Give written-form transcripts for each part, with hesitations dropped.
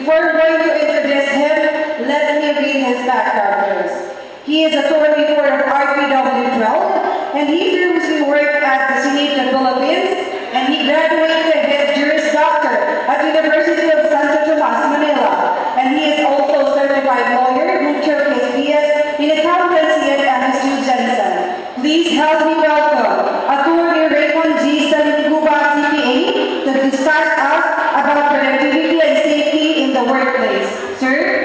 Before going to introduce him, let me read his background first. He is a coordinator of RPW 12, and he previously worked at the Senate of the Philippines, and he graduated his Juris Doctor at University of Santo Tomas, Manila. And he is also a certified lawyer who took his BS in accountancy at MSU Jensen. Please help me welcome Attorney Raymond G. Salinguba, CPA, to discuss us about productivity and safety in the workplace. Sir?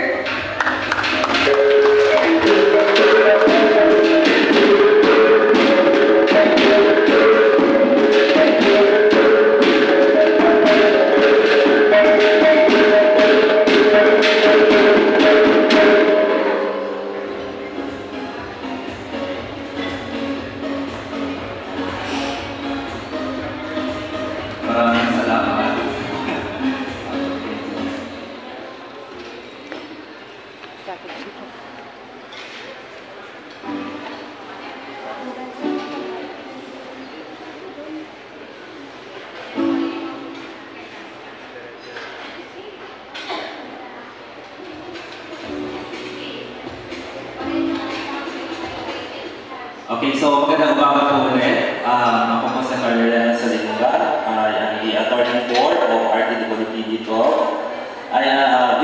Okay, so magandang umaga po ulit. Ako po si Carla Salinga. I'm the attorney for RTWP dito.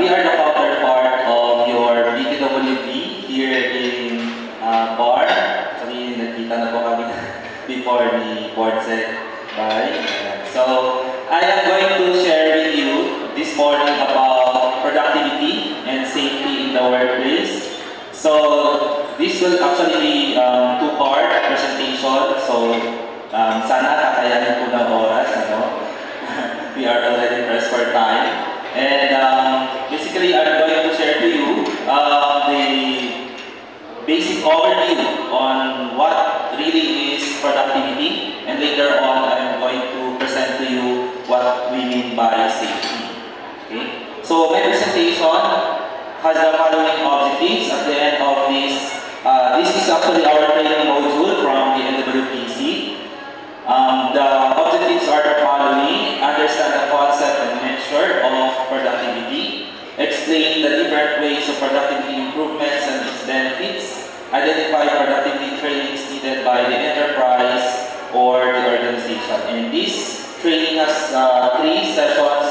We are the counterpart of your BTWP here in BAR. Actually, nagkita na po kami before the board set by. So, I am going to share with you this morning about productivity and safety in the workplace. So, this will actually be two-part presentation. So, sana kakayanin po ng oras. We are already pressed for time. And basically, I'm going to share to you the basic overview on what really is productivity. And later on, I'm going to present to you what we mean by safety. Okay? So, my presentation has the following objectives at the end of this. This is actually our training module from the NWPC. The objectives are the following: understand the concept and measure of productivity, explain the different ways of productivity improvements and its benefits, identify productivity trainings needed by the enterprise or the organization. And this training has 3 sessions.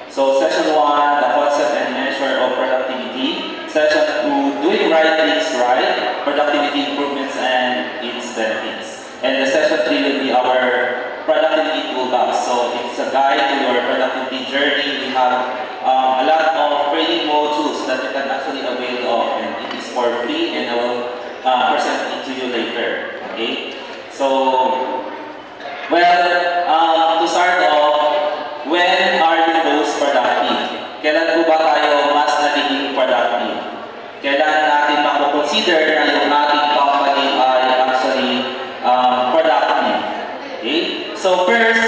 So session 1, the concept and measure of productivity. Session 2, doing right things right, productivity improvements and its benefits. And the session 3 will be our productivity toolbox. So it's a guide to your productivity journey. We have a lot of training modules that you can actually avail of, and it is for free, and I will present it to you later. Okay? So, well, to start off, when are you most productive? Kailan po ba tayo mas nagiging productive? Kailan natin mako-consider na yung ating company ay actually productive? Okay? So first,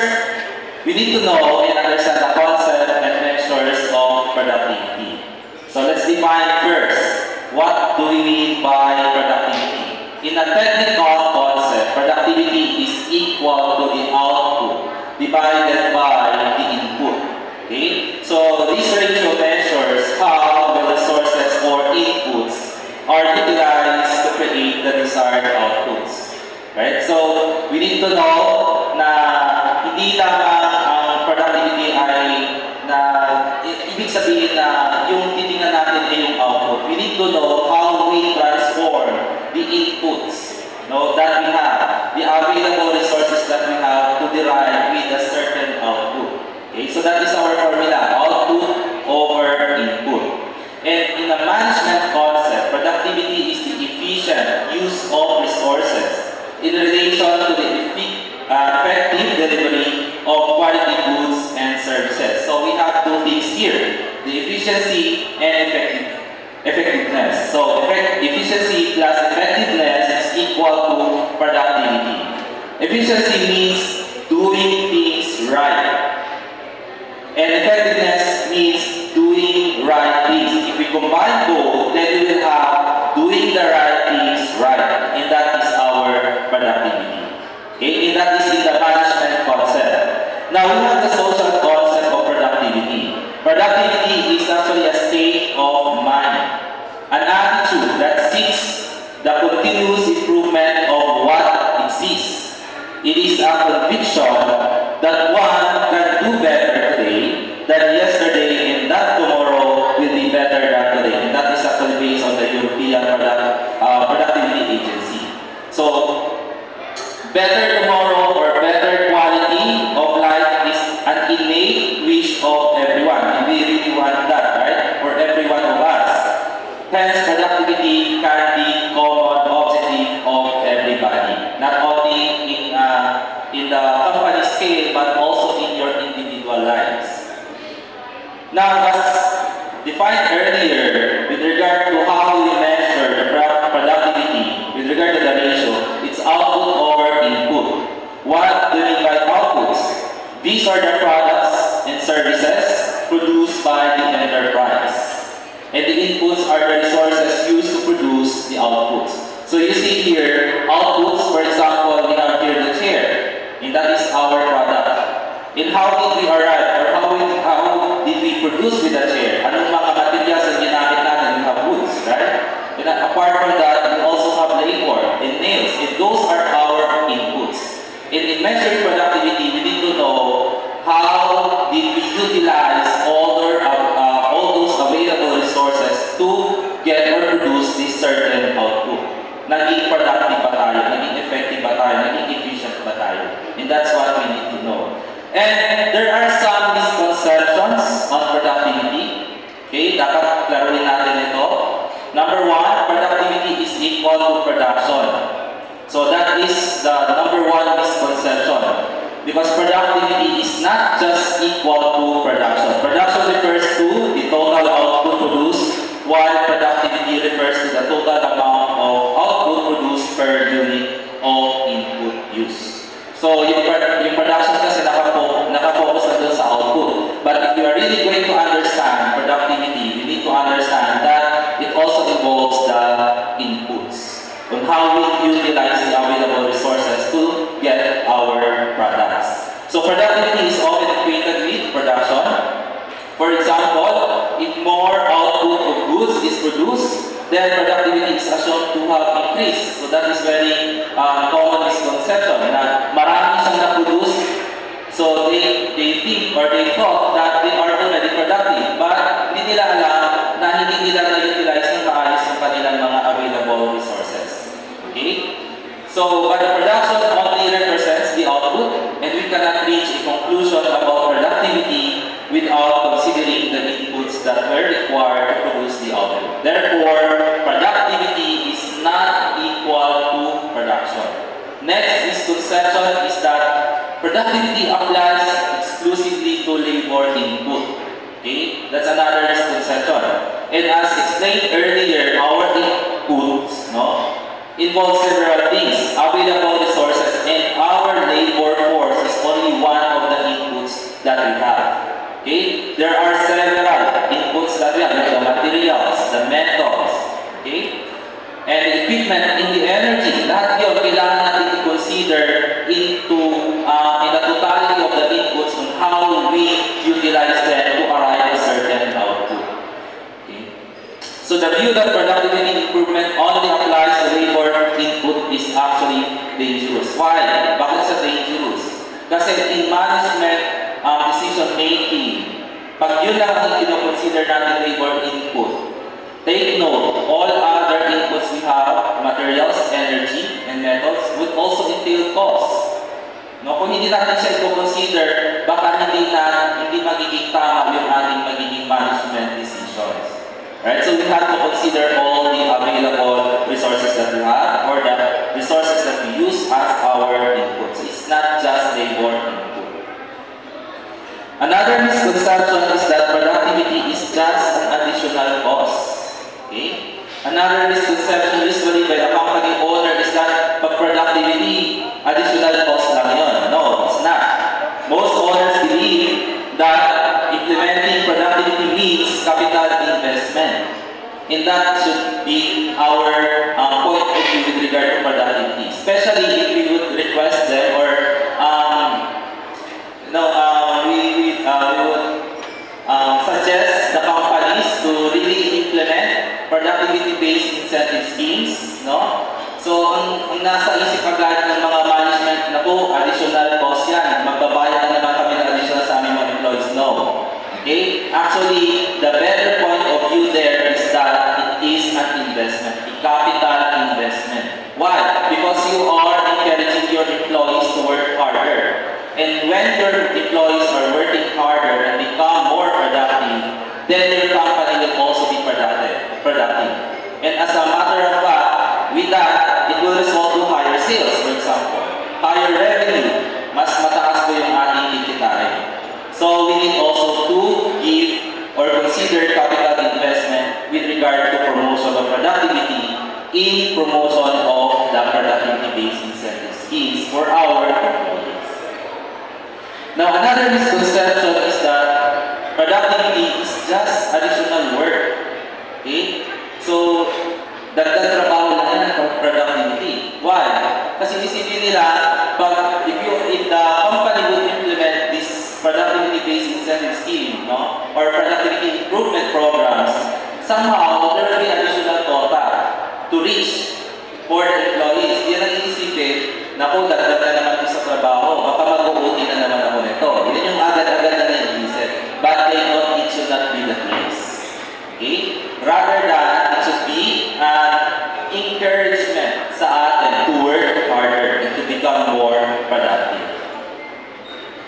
we need to know and understand the concept and measures of productivity. So let's define first, what do we mean by productivity? In a technical concept, productivity is equal to the output divided by the input. Okay? So this ratio measures how the resources or inputs are utilized to create the desired outputs. Right? So we need to know na hindi lamang ang productivity ay na ibig sabihin na yung titingnan natin ay yung output. We need to know how we transform the inputs that we have, the available resources that we have to derive with a certain output. Okay, so that is our formula, output over input. And in a management concept, productivity is the efficient use of resources in relation to the effective delivery of quality goods and services. So we have 2 things here, the efficiency and effectiveness. So efficiency plus effectiveness is equal to productivity. Efficiency means doing things right. And effectiveness means doing right things. If we combine both, then we will have doing the right things right. And that is our productivity. Okay? And that is in the management concept. Now we have the social concept of productivity. Productivity is a attitude that seeks the continuous improvement of what exists. It is a conviction that one can do better today than yesterday and that tomorrow will be better than today. And that is actually based on the European Productivity Agency. So, better tomorrow or better quality of life is an innate wish of everyone. And we really want that, right? For every one of us. Hence, productivity can be common objective of everybody. Not only in the company scale, but also in your individual lives. Now, as defined earlier, with regard to how we measure the productivity, with regard to the ratio, it's output over input. What do we mean by outputs? These are the products and services produced by the enterprise. And the inputs are the resources used to produce the outputs. So you see here, outputs, for example, we have here the chair. And that is our product. And how did we arrive, or how did we produce with the chair? Anong mga materials ang ginamit natin? We have woods, right? And apart from that, we also have labor and nails. And those are our inputs. And in measuring productivity, we need to know how did we utilize all those available resources to get or produce this certain output. Naging productive ba tayo? Naging effective ba tayo? Naging efficient ba tayo? And that's what we need to know. And there are some misconceptions on productivity. Okay, dapat klaruhin natin ito. Number one, productivity is equal to production. So that is the number one misconception. Because productivity is not just equal to production. Production refers to the total output produced, while productivity refers to the total amount of output produced per unit of input use. So yung production kasi nakafocus na doon sa output. But if you are really going to understand productivity, you need to understand that it also involves the inputs on how we utilize the available resources to get our products. So productivity is often equated with production. For example, if more output of goods is produced, then productivity is assumed to have increased. So that is very common misconception na marami siyang na-produce. So they think or they thought that they are already productive, but hindi nila alam na hindi nila na-utilize ng maayos ng kanilang mga available resources. Okay? So, but the production only represents the output, and we cannot reach a conclusion about productivity without considering the inputs that were required to produce the output. Therefore, productivity is not equal to production. Next misconception is that productivity applies exclusively to labor input. Okay? That's another misconception. And as explained earlier, our inputs, involves several things, available resources, and our labor force is only one of the inputs that we have. Okay? There are several inputs that we have, like the materials, the metals, okay? And the equipment in the energy. Lahat yun, kailangan natin i-consider into in the totality of the inputs on how we utilize them to arrive at a certain output. So the view that productivity improvement only applies to labor input is actually dangerous. Why? Bakit sa dangerous? Kasi in management decision making, pag yun lang ang kino-consider natin labor input, take note, all other inputs we have, materials, energy, and metals, would also entail costs. Kung hindi natin siya i-consider, baka hindi magiging tama yung ating magiging management decisions. Right? So we have to consider all the available resources that we have, or the resources that we use as our inputs. It's not just labor input. Another misconception is that productivity is just an additional cost. Okay? Another misconception usually by the company owner is that productivity, additional cost lang yun. No, it's not. Most owners believe that implementing productivity means capital investment. And that should be our point of view with regard to productivity. Especially if we would request them or we would suggest the companies to really implement productivity-based Actually, the better point of view there is that it is an investment, a capital investment. Why? Because you are encouraging your employees to work harder. And when your employees are working harder and become more productive, then your company will also be productive. And as a matter of fact, with that, it will result to higher sales, for example. Higher revenue, mas mataas po yung ating kikitain. So we need also to give or consider capital investment with regard to promotion of productivity in promotion of the productivity-based incentive schemes for our employees. Now, another misconception is that productivity is just additional work. Okay? So, dagdag trabaho lang yan for productivity. Why? Kasi isipin nila, if the company would implement this productivity-based incentive scheme, no, or productivity improvement programs, somehow there will be additional quota to reach for the employees. Yan ang iisipin na kung dagdag na naman ito sa trabaho, baka mag-uuti na naman ako nito. Yan yung agad-agad na naiisip. But it should not be the case. Okay? Rather than it should be an encouragement sa atin to work harder and to become more productive.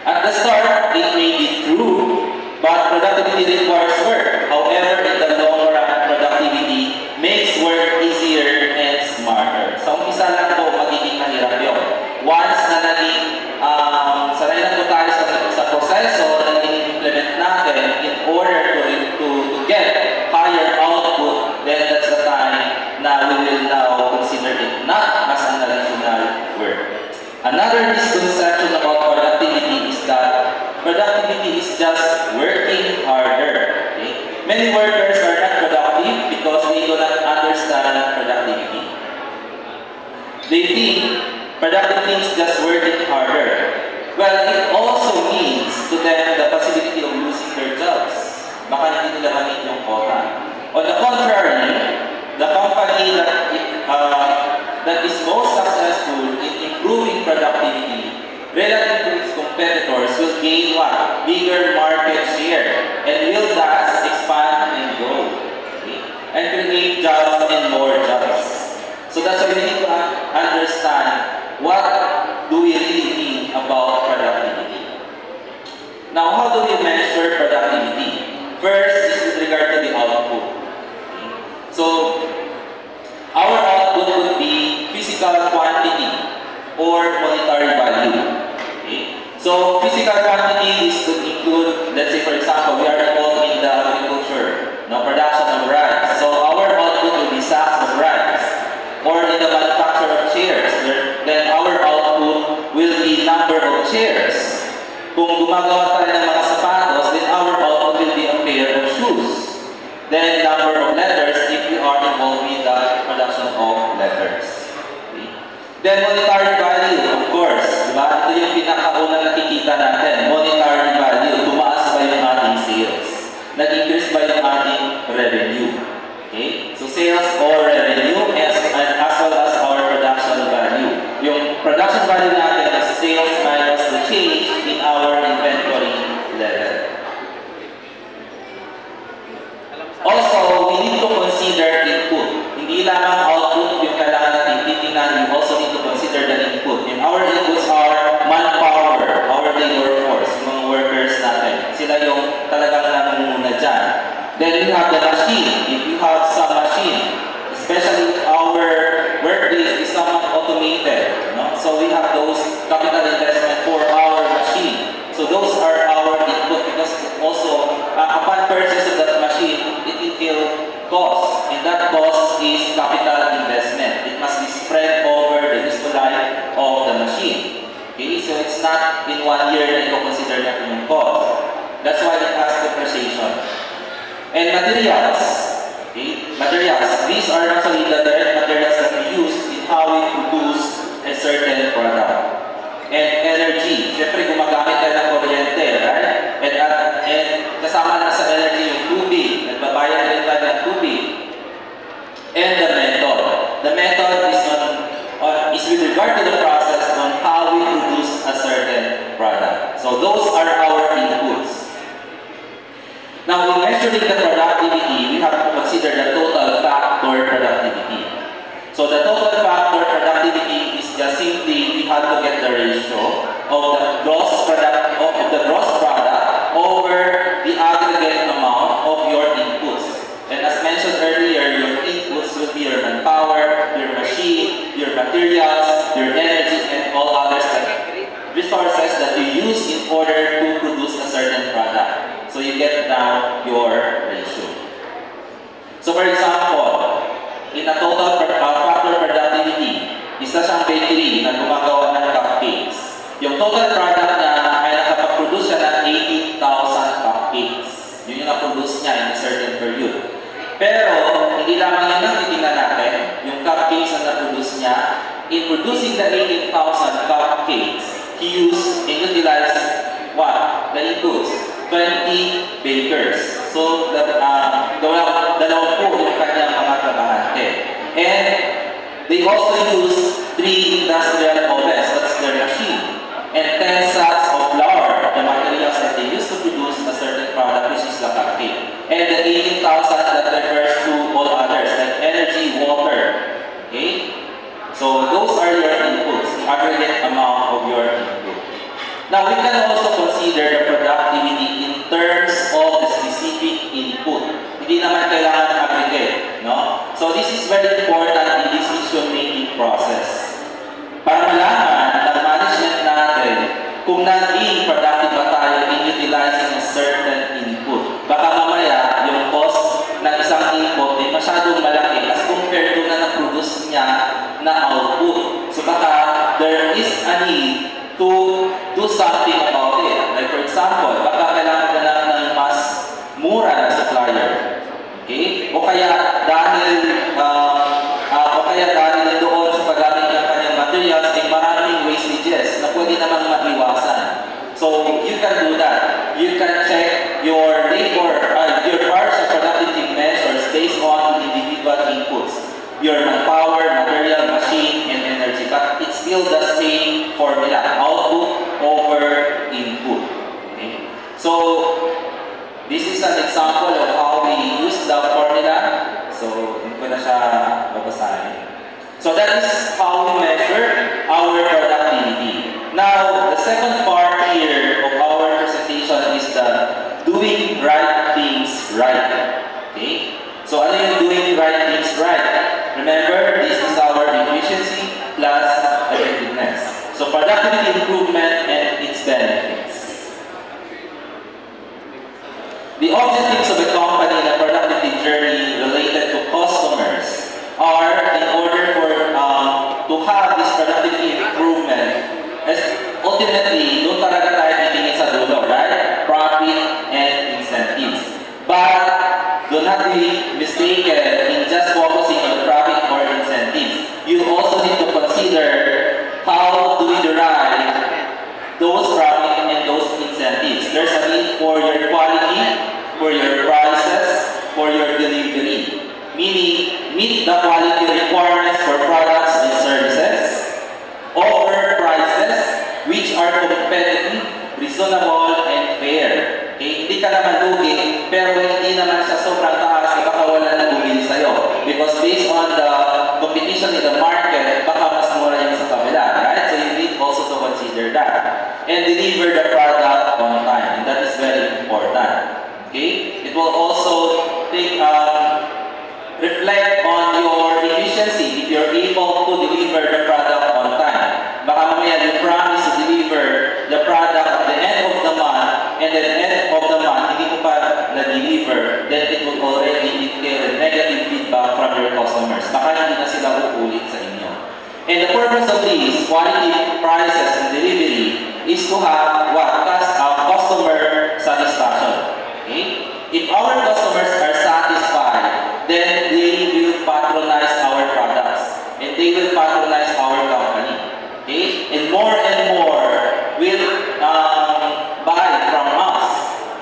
At the start, it may be true, but productivity requires work. However, in the long run, productivity makes work easier and smarter. Sa umpisa lang po, magiging mahirap yun. Once na naging sanay na po tayo sa proseso na in-implement natin in order to get higher output, then that's the time na we will now consider it not as an additional work. Another misconception about productivity is that productivity is just working harder. Okay? Many workers are not productive because they do not understand productivity. They think productivity is just working harder. Well, it also means to them the possibility of losing their jobs. Baka hindi nila ma-meet yung quota. On the contrary, the company that is most successful in improving productivity relative to its competitors will gain what? Bigger market share and will thus expand and grow. Okay? And create jobs and more jobs. So that's why we need to understand what do we really mean about productivity. Now, how do we measure productivity? First is with regard to the output. Okay? So, our output would be physical quantity or monetary value. Okay? So, physical quantity is to include, let's say for example, we are involved in the agriculture, production of rice. So, our output will be sacks of rice. Or in the manufacture of chairs, then our output will be number of chairs. Kung gumagawa tayo ng mga sapatos, then our output will be a pair of shoes. Then number of letters if we are involved in the production of letters. Okay. Then monetary value, of course. Diba? Ito yung pinakaunang nakikita natin. Monetary value. Tumaas ba yung ating sales? Nag-increase ba yung ating revenue? Okay? So sales or revenue as well as our production value. Yung production value natin is sales minus the change in our inventory level. Also, we need to consider input. Hindi lamang output yung kailangan natin titingnan, we also need to consider the input. And our inputs are manpower, our labor force, yung mga workers natin. Sila yung talagang namumuna dyan. Then we have the machine. If you have some machine, especially if our workplace is somewhat automated, so we have those capital investment for our machine. So those are our input because also upon purchase of that machine, it entails cost, and that cost is capital investment. It must be spread over the useful life of the machine. Okay, so it's not in 1 year that you consider that yung cost. That's why it has depreciation. And materials. Okay? Materials. These are actually the direct materials that we use in how we produce a certain product. And energy. Siyempre, gumagamit tayo ng kuryente, right? And kasama na sa energy yung tubig. Nagbabayad rin tayo ng tubig. And the method. The method is with regard to the process on how we produce a certain product. So those are our inputs. Now, measuring the productivity, we have to consider the total factor productivity. So the total factor productivity is just simply we have to get the ratio of the gross product over the aggregate amount of your inputs. And as mentioned earlier, your inputs will be your manpower, your machine, your materials, your energy, and all others resources that you use in order to produce a certain product. So you get down your ratio. So for example, in a total factor productivity, isa siyang bakery na gumagawa ng cupcakes. Yung total product niya ay nakapag-produce siya ng 80,000 cupcakes. Yun yung na-produce niya in a certain period. Pero, hindi lamang yun ang titingnan natin, yung cupcakes na na-produce niya. In producing the 80,000 cupcakes, he utilized what? The inputs. 20 bakers. So, dalawang po yung kanyang mga trabahante. And they also use 3 industrial ovens, that's their machine. And 10 sacks of flour, the materials that they use to produce a certain product, which is the cupcake. And the 18,000 that refers to all others, like energy, water. Okay? So those are your inputs, the aggregate amount of your input. Now we can also consider the productivity in terms of the specific input. Hindi naman kailangan aggregate, no? So this is very important in this decision-making process. Para malaman ng management natin kung naging productive ba tayo in utilizing a certain input. Baka mamaya yung cost ng isang input ay masyadong malaki as compared to na na-produce niya na output. So baka there is a need to do something about it. Like for example, baka kailangan ka ng mas mura na supplier. Okay? O kaya dahil doon sa paggamit ng kanyang materials ay maraming wastages na pwede namang maiwasan. So you can do that. You can check your your partial productivity measures based on individual inputs. Your manpower, material, machine, and energy. But it's still the same formula. Output over input. Okay? So this is an example of how we use the formula. So, hindi ko na siya babasahin. So that is how we measure our productivity. Now, the second part here of our presentation is the doing right things right. Okay? So, ano yung doing right things right? Remember, this is our efficiency plus effectiveness. So, productivity improvement and its benefits. The objectives of a company in a productivity journey related to customers are in order to have this productivity improvement, as ultimately, doon talaga tayo titingin sa dulo, right? Profit and incentives. But do not be mistaken in just focusing on profit or incentives. You also need to consider how do we derive those profit and those incentives. There's a need for your quality, for your prices, for your delivery. Meaning, meet the quality requirements for products and services, offer prices which are competitive, reasonable, and fair. Okay? Hindi ka naman lugi, pero hindi naman siya sobrang taas, baka wala na bumili sa'yo. Because based on the competition in the market, baka mas mura yung sa kabila. Right? So you need also to consider that. And deliver the product on time. And that is very important. Okay? It will also take reflect on your efficiency if you're able to deliver the product on time. Baka mamaya you promise to deliver the product at the end of the month, and at the end of the month, hindi mo pa na-deliver, then it will already indicate a negative feedback from your customers. Baka hindi na sila uulit sa inyo. And the purpose of this, quality, prices, and delivery, is to have what? Customer satisfaction. Okay? If our customers are satisfied, then they will patronize our products and they will patronize our company. Okay? And more will buy from us,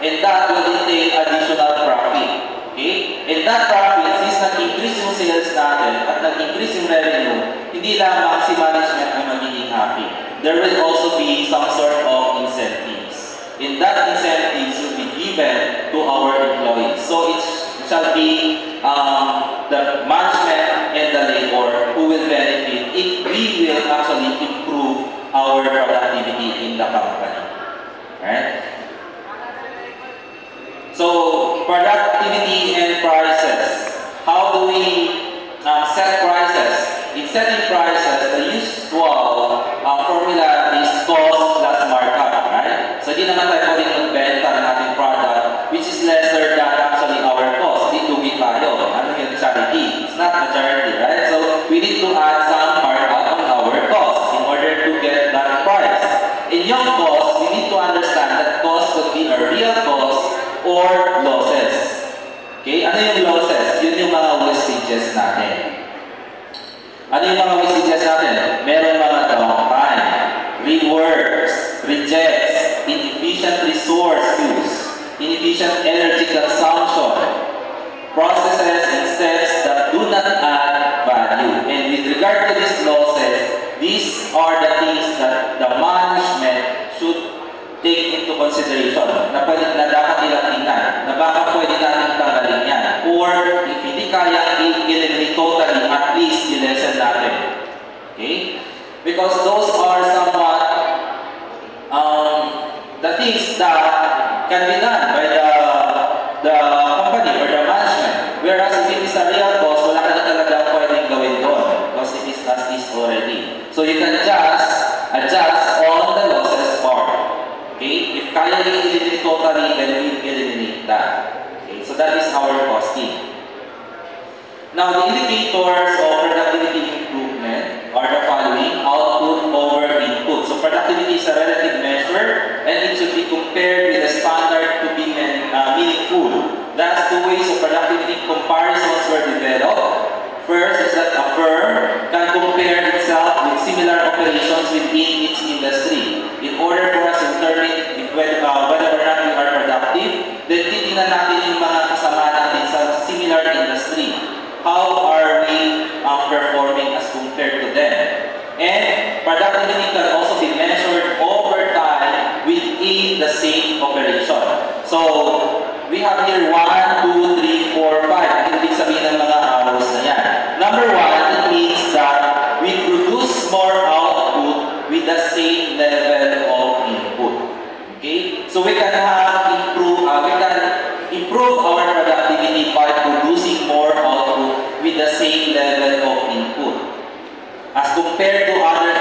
and that will entail additional profit. Okay? And that profit, since nag-increase yung sales natin at nag-increase yung revenue, hindi lamang si management ang magiging happy. There will also be some sort of incentives. And that incentives will be given to our employees. So So, productivity and prices. How do we set prices? In setting prices, the usual formula is cost plus markup, right? So, di naman tayo pwedeng magbenta ng ating product which is lesser than actually our cost. Di lugi tayo. Ano yung charity? It's not a charity, right? So, we need to add some markup on our cost in order to get that price. In yung cost, we need to understand that cost could be a real cost or losses. Okay? Ano yung losses? Yun yung mga wastages natin. Ano yung mga wastages natin? Meron mga downtime, reworks, rejects, inefficient resource use, inefficient energy consumption, processes and steps that do not add value. And with regard to these losses, these are the things that the management should take into consideration na dapat nilang tingnan, na baka pwede natin tanggalin yan. Or if hindi kaya i-eliminate totally, at least i-lessen natin. Okay? Because those are somewhat the things that can be done by the company or the management. Whereas if it is a real cost, wala ka na talaga pwedeng gawin doon because it is as is already. So you can just adjust on the losses part. Okay? If kaya i-eliminate totally, then we eliminate that. Okay? So that is our costing. Now, the indicators of productivity improvement are the following: output over input. So productivity is a relative measure and it should be compared with the standard to be meaningful. Thus, two ways of productivity comparisons were developed. First is that a firm can compare itself with similar operations within its industry. In order for us to determine whether or not we are productive, then titingnan natin yung mga kasama natin sa similar industry. How are we performing as compared to them? And productivity can also be measured over time within the same operation. So, we have here 1, 2, 3, 4, 5. Ibig sabihin ng mga arrows na yan. Number 1, it means that we produce more output with the same level of input. Okay? So we can improve our productivity by producing more output with the same level of input. As compared to other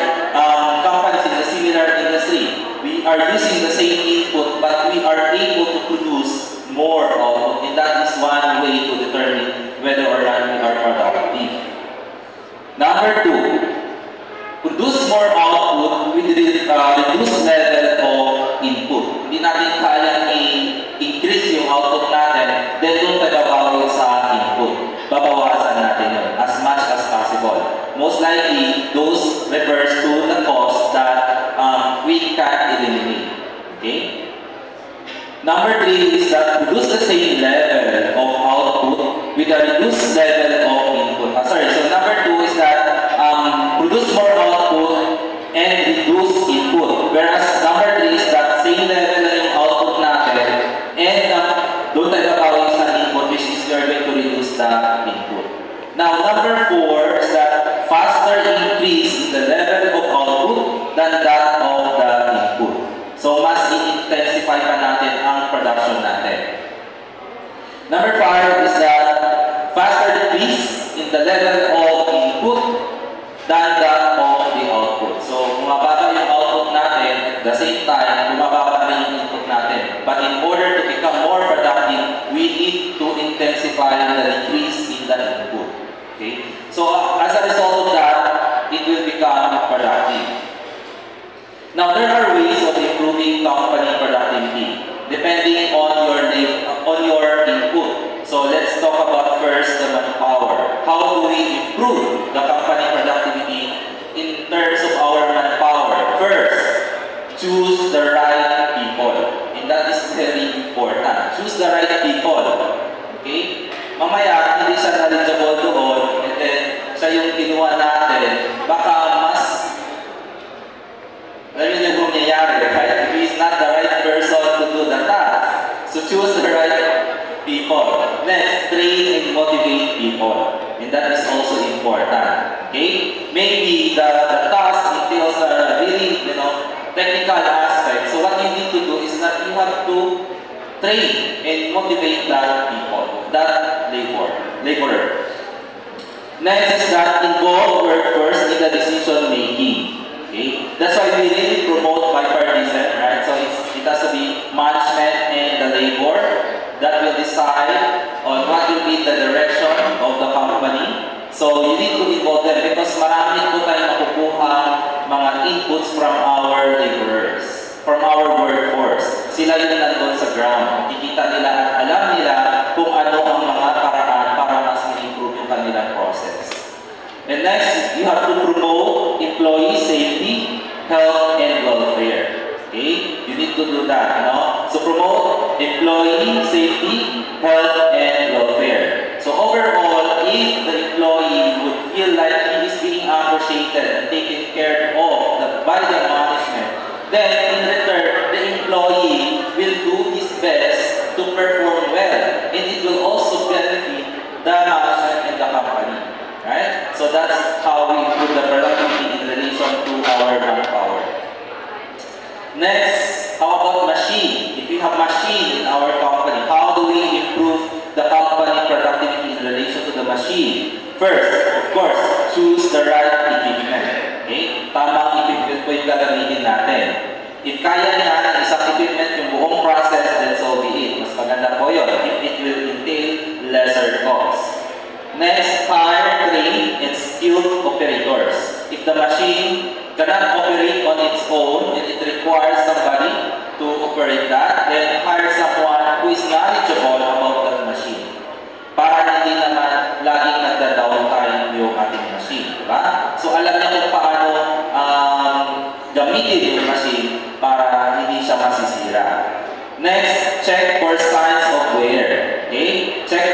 companies in the similar industry, we are using the same input but we are able to produce more output, and that is one way to determine whether or not we are productive. Number 2, produce more output with reduced level of input. Hindi natin kayang i-increase yung output natin, then doon tagabawi sa input. Babawasan natin yun as much as possible. Most likely, those refers to the cost that we can eliminate. Okay? Number 3 is that produce the same level of output with a reduced level of input. So number 2 is that produce more output and reduce input. Whereas number 3 is that same level na yung output natin and doon tayo gagawin sa input, which is we are going to reduce the input. Now, number 4 is that faster increase in the level of output than that of the input. So, mas i-intensify pa natin ang production natin. Number 5 is that faster decrease in the level of input than that of the output. So, bumababa yung output natin, at the same time, bumababa rin yung input natin. But in order to become more productive, we need to intensify the decrease in the input. Okay? So, as a result of that, it will become productive. Now, there are ways of improving company productivity depending on your input. So, let's talk about first the manpower. How do we improve the company productivity in terms of our manpower? First, choose the right people. And that is very important. Choose the right people. Okay? Mamaya, hindi siya knowledgeable doon, and then siya yung kinuha natin, baka mas alam niyo yung nangyayari, right? If he is not the right person to do the task. So choose the right people. Next, train and motivate people. And that is also important. Okay? Maybe the task entails a really, technical aspect. So what you need to do is that you have to train and motivate that people, that laborer. Next is that involve workers in the decision making. Okay? That's why we really promote bipartisan, right? So it has to be management and the labor that will decide on what will be the direction of the company. So you need to involve them because marami po tayong nakukuha mga inputs from our laborers, from our workforce. Sila yung nandun sa ground. Kikita nila at alam nila kung ano ang mga paraan para mas ma-improve yung kanilang process. And next, you have to promote employee safety, health, and welfare. Okay? You need to do that, no? So promote employee safety, health, and welfare. So overall, if the employee would feel like he is being appreciated and taken care of by the management, then in return, the employee will do his best to perform well, and it will also benefit the management and the company. Right? So that's how we improve the productivity in relation to our manpower. Next, how about machine? If we have machine in our company, how do we improve the company productivity in relation to the machine? First, of course, choose the right equipment. Okay? Tamang equipment po yung gagamitin natin. If kaya niya ng isang equipment yung buong process, then so be it. Mas maganda po yun if it will entail lesser cost. Next, hire, train, and skilled operators. If the machine cannot operate on its own and it requires somebody to operate that, then hire someone who is knowledgeable about that machine. Para hindi naman laging nagda-downtime yung ating machine. Diba? So alam niya kung paano gamitin yung machine para hindi siya masisira. Next, check for signs of wear. Okay? Check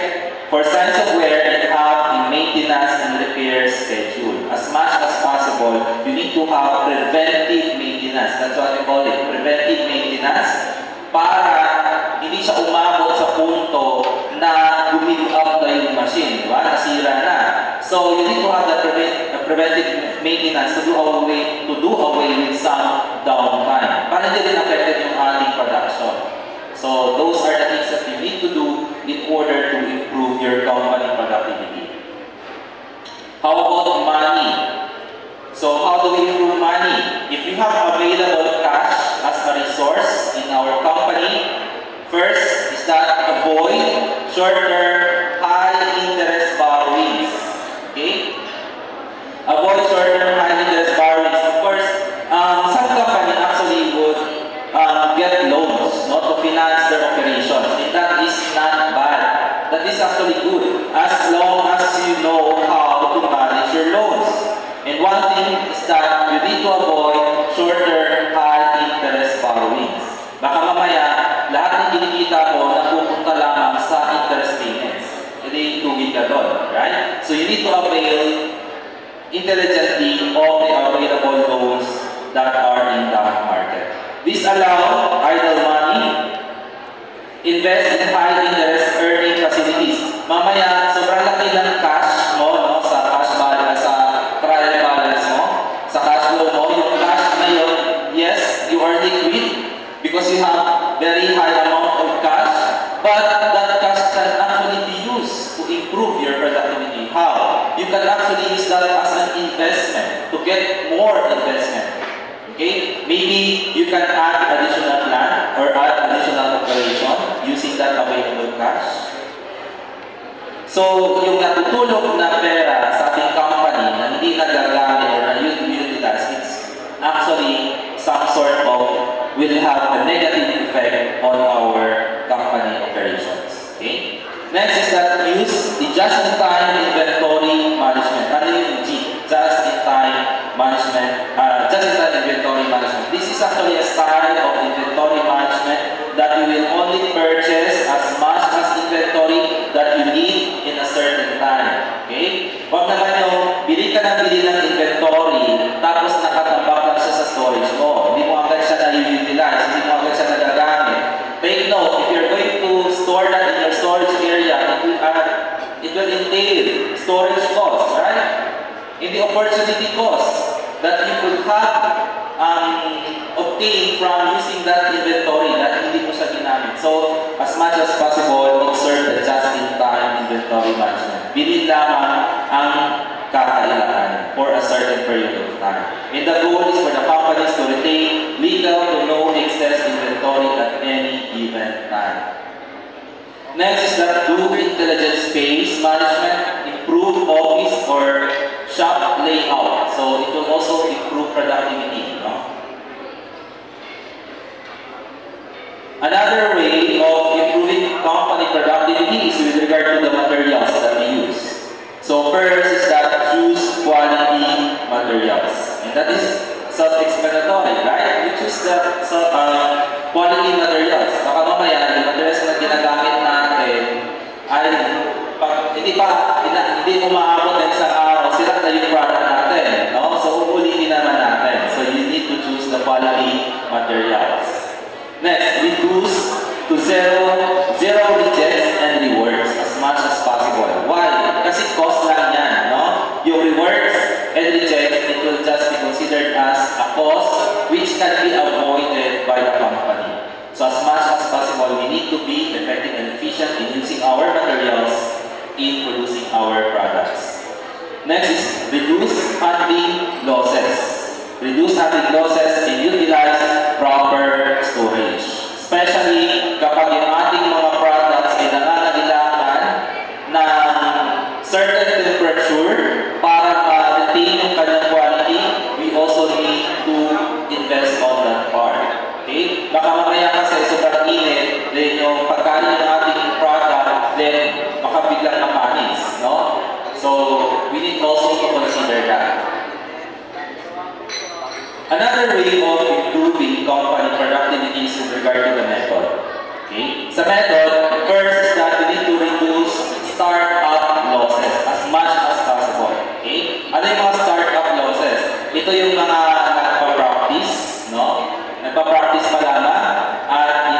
for signs of wear and have a maintenance and repair schedule. As much as possible, you need to have preventive maintenance. That's what we call it, preventive maintenance. Para hindi siya umabot sa punto na gumig up na yung machine, diba? Nasira na. So you need to have the preventive maintenance to do away with some downtime. Para hindi din affected yung ating production. So those are the things that you need to do in order to improve your company productivity. How about money? So how do we improve money? If we have available cash as a resource in our company, first is that avoid short-term high-interest borrowings. Okay? Avoid short-term high-interest borrowings. Of course, some company actually would get loans, no, to finance their operations, and that is not bad. That is actually good, as long as you know how to manage your loans. And one thing is that you need to avoid short-term high-interest borrowings. Baka mamaya, lahat ng kinikita mo napupunta lamang sa interest payments. Hindi tugid ka doon, right? So you need to avail intelligently of the available loans that are in the market. This allows idle money, invest in high-interest earning facilities. Mamaya, sobrang laki ng cash mo, no, sa cash balance, sa trial balance mo, sa cash flow mo, yung cash na yun, yes, you are liquid because you have very high amount of cash, but that cash can actually be used to improve your productivity. How? You can actually use that as an investment to get more investment. Okay? Maybe you can add additional plan or add additional operation using that available cash. So, yung natutulog na pera sa ating company na hindi nagagamit or na-utilize, it's actually some sort of will have a negative effect on our company operations. Okay? Next is that use the just-in-time inventory management. Ano yung G? Just-in-time management. Just-in-time inventory management. This is actually a style of inventory management that you will only purchase as much as inventory that you need in a certain time. Okay? Huwag naman yung bili ka ng inventory tapos nakatambak lang siya sa storage mo. Hindi mo agad siya na-utilize. Hindi mo agad siya nagagamit. Take note, if you're going to store that in your storage area, it will entail storage costs, right? In the opportunity cost that you could have came from using that inventory na hindi mo siya ginamit. So, as much as possible, observe the just-in-time inventory management. Bilhin lamang ang kakailangan for a certain period of time. And the goal is for the companies to retain little to no excess inventory at any given time. Next is that do intelligent space management, improve office or shop layout. So it will also improve productivity. No? Another way of improving company productivity is with regard to the materials that we use. So first is that choose quality materials. And that is self-explanatory, right? We choose the quality materials. Baka mamaya, yung materials na ginagamit natin ay hindi umaabot ng isang araw, sila na yung product natin. No? So uulitin naman natin. So you need to choose the quality materials. Next, reduce to zero rejects and rewards as much as possible. Why? Kasi cost lang yan, no? Yung rewards and rejects, it will just be considered as a cost which can be avoided by the company. So as much as possible, we need to be effective and efficient in using our materials in producing our products. Next is reduce handling losses. Reduce handling losses and utilize proper storage. Especially kapag yung ating mga products ay nangangailangan ng certain temperature para ma-retain yung kanyang quality, we also need to invest on that part. Okay? Baka mamaya kasi sobrang init, then yung pagkain ng ating product, then baka biglang mapanis, no? So, we need also to consider that. Another way of improving company productivity is with regard to the method. Okay? Sa method, first is that we need to reduce startup losses as much as possible. Okay? Ano yung mga startup losses? Ito yung mga nagpa-practice, no? Nagpa-practice pa lamang at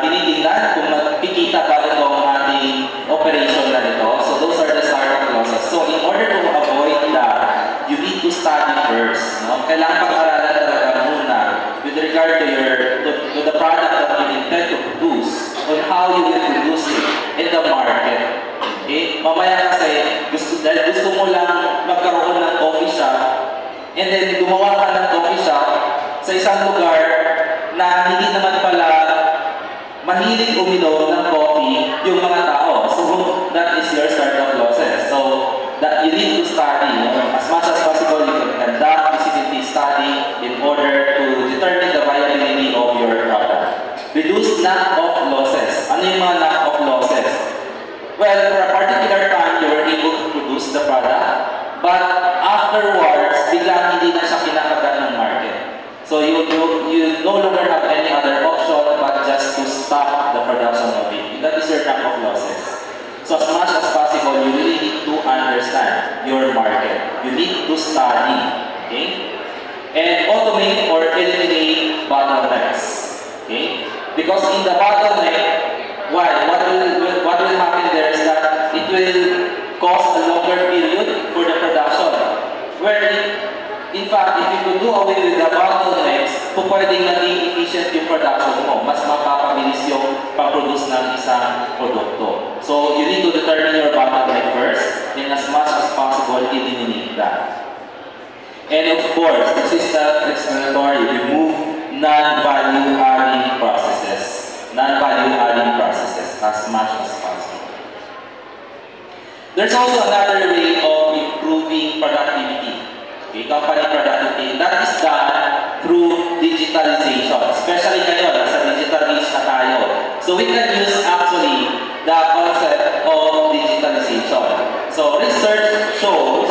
tinitingnan kung magkikita ba ito ang ating operation na nito. So those are the startup losses. So in order to avoid that, you need to study first. No? Kailangan pag-aralan talaga muna with regard to the product that you intend to produce on how you will produce it in the market. Okay? Mamaya kasi dahil gusto mo lang magkaroon ng coffee shop and then gumawa ka ng coffee shop sa isang lugar na hindi naman pala mahilig uminom ng coffee yung mga tao. So that is your startup losses. So that you need to study. As much as possible, you can conduct feasibility study in order to determine the viability of your product. Reduce knock of losses. Ano yung mga knock of losses? Well, for a particular time, you were able to produce the product, but afterwards, biglang hindi na siya kinakagat ng market. So you no longer have any other option but just to stop the production of it. That is your knock of losses. So as much as possible, you really need to understand your market. You need to study, okay? And automate or eliminate bottlenecks, okay? Because in the bottleneck, what will happen there is that it will cost a longer period for the production. Where in fact, if you could do away with the bottlenecks, pwedeng naging efficient yung production mo. Mas mapapabilis yung pag-produce ng isang produkto. So, you need to determine your bottleneck first, and as much as possible, eliminate that. And of course, this is self-explanatory. Remove non-value-adding processes. Non-value-adding processes as much as possible. There's also another way of improving productivity. Okay, company productivity. That is done through digitalization. Especially ngayon, nasa digital age na tayo. So we can use actually the concept of digitalization. So research shows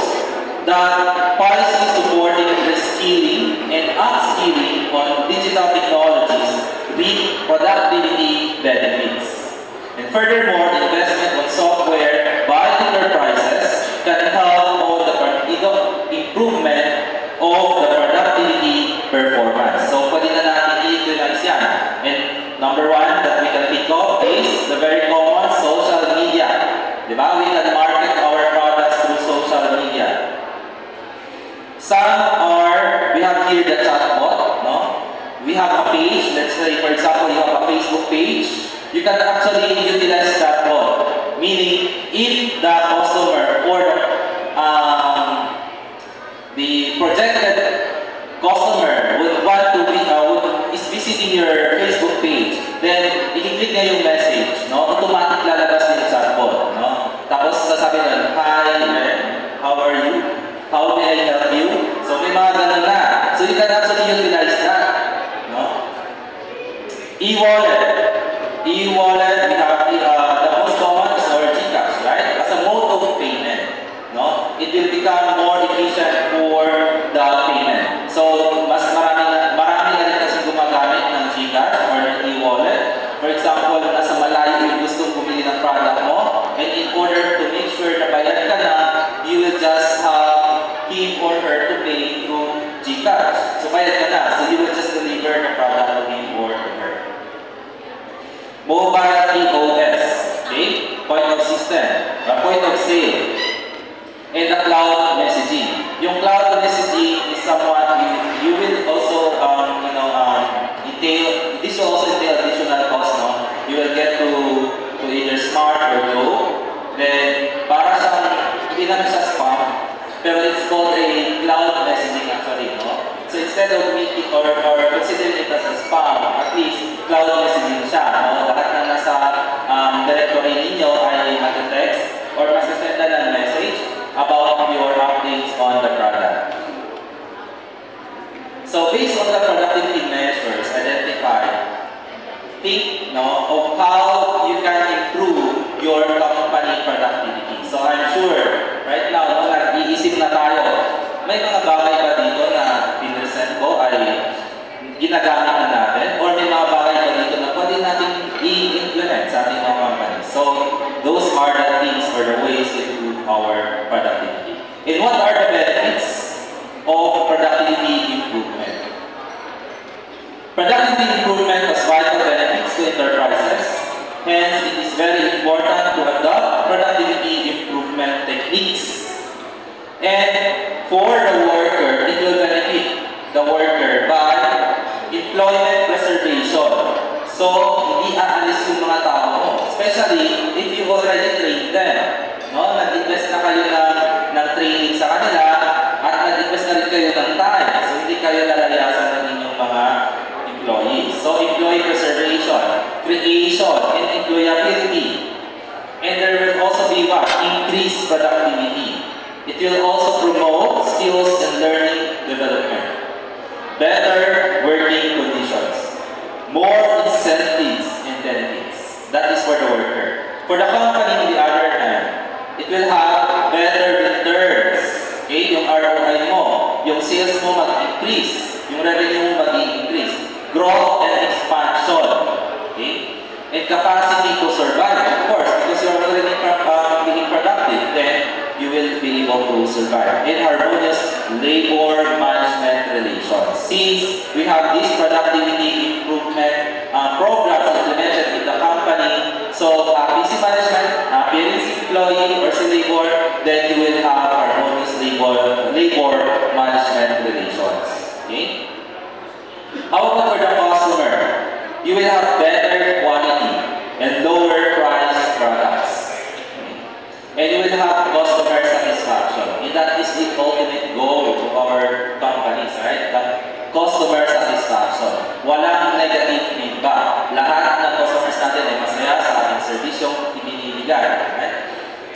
that policies supporting reskilling and upskilling on digital technologies reap productivity benefits. And furthermore, investment on software by enterprises can help on the improvement of the productivity performance. So, pwede na natin i-utilize yan. And number one that we can think of is the very common social media. Diba? We can market our products through social media. Some are, we have here the chatbot, no? We usually utilize chatbot, meaning if the customer or the projected customer would want to be, is visiting your Facebook page, then i-click niya yung message, no? Automatic lalabas din yung chatbot, no? Tapos sasabi na, "Hi, how are you? How may I help you?" So may mga ganun na. So you can actually utilize that, no? E-wallet. E-wallet, we have the most common is our GCash, right? As a mode of payment, no? It will become more efficient for the payment. So mas marami na rin kasi gumagamit ng GCash or ng e-wallet. For example, nasa malayo yung gustong bumili ng product mo, and in order to make sure na bayad ka na, you will just have him or her to pay through GCash. So bayad ka na, so you will just deliver the product to him or to her. Mobile POS, okay? Point of system, point of sale, and the cloud messaging. Yung cloud messaging is somewhat you will also entail. This will also entail additional cost, no? You will get to either Smart or Go. Then para siyang hindi naman siya spam, pero it's called a cloud messaging actually, no? So instead of making or considering it as a spam, at least cloud messaging siya, no? Lahat na nasa directory ninyo ay mag-text or masasend na ng message about your updates on the product. So based on the productivity measures identified, think of how you can improve your company productivity. So I'm sure right now, nag-iisip na tayo, may mga bagay ba dito na pinresent ko ay ginagamit na natin, or may mga bagay ba dito na pwede natin i-implement sa ating mga company. So those are the things or the ways to improve our productivity. And what are the benefits of productivity improvement? Productivity improvement has vital benefits to enterprises. Hence, it is very important to adopt productivity improvement techniques. And for the worker, it will benefit the worker by employment preservation. So, hindi aalis yung mga tao mo. Especially if you already trained them. No? Nag-invest na kayo ng training sa kanila at nag-invest na rin kayo ng time. So, hindi kayo lalayasan ng inyong mga employees. So, employee preservation, creation, and employability. And there will also be what? Increased productivity. It will also promote skills and learning development. Better working conditions. More incentives and benefits. That is for the worker. For the company, on the other hand, it will have better returns. Okay? Yung ROI mo, yung sales mo mag-increase, yung revenue mo mag-increase. Growth and expansion. Okay? And capacity to survive, of course, because you are already being productive, then you will be able to survive. And harmonious labor management relations. Since we have this productivity improvement programs implemented in the company, so busy management, parents, employee, or si labor, then you will have harmonious labor management relations. Okay? How about for the customer? You will have better quality and lower price products. And you will have customer satisfaction. And that is the ultimate goal of our companies, right? The customer satisfaction. Walang negative feedback. Lahat ng customers natin ay masaya sa ating servisyong ibinibigay. Right?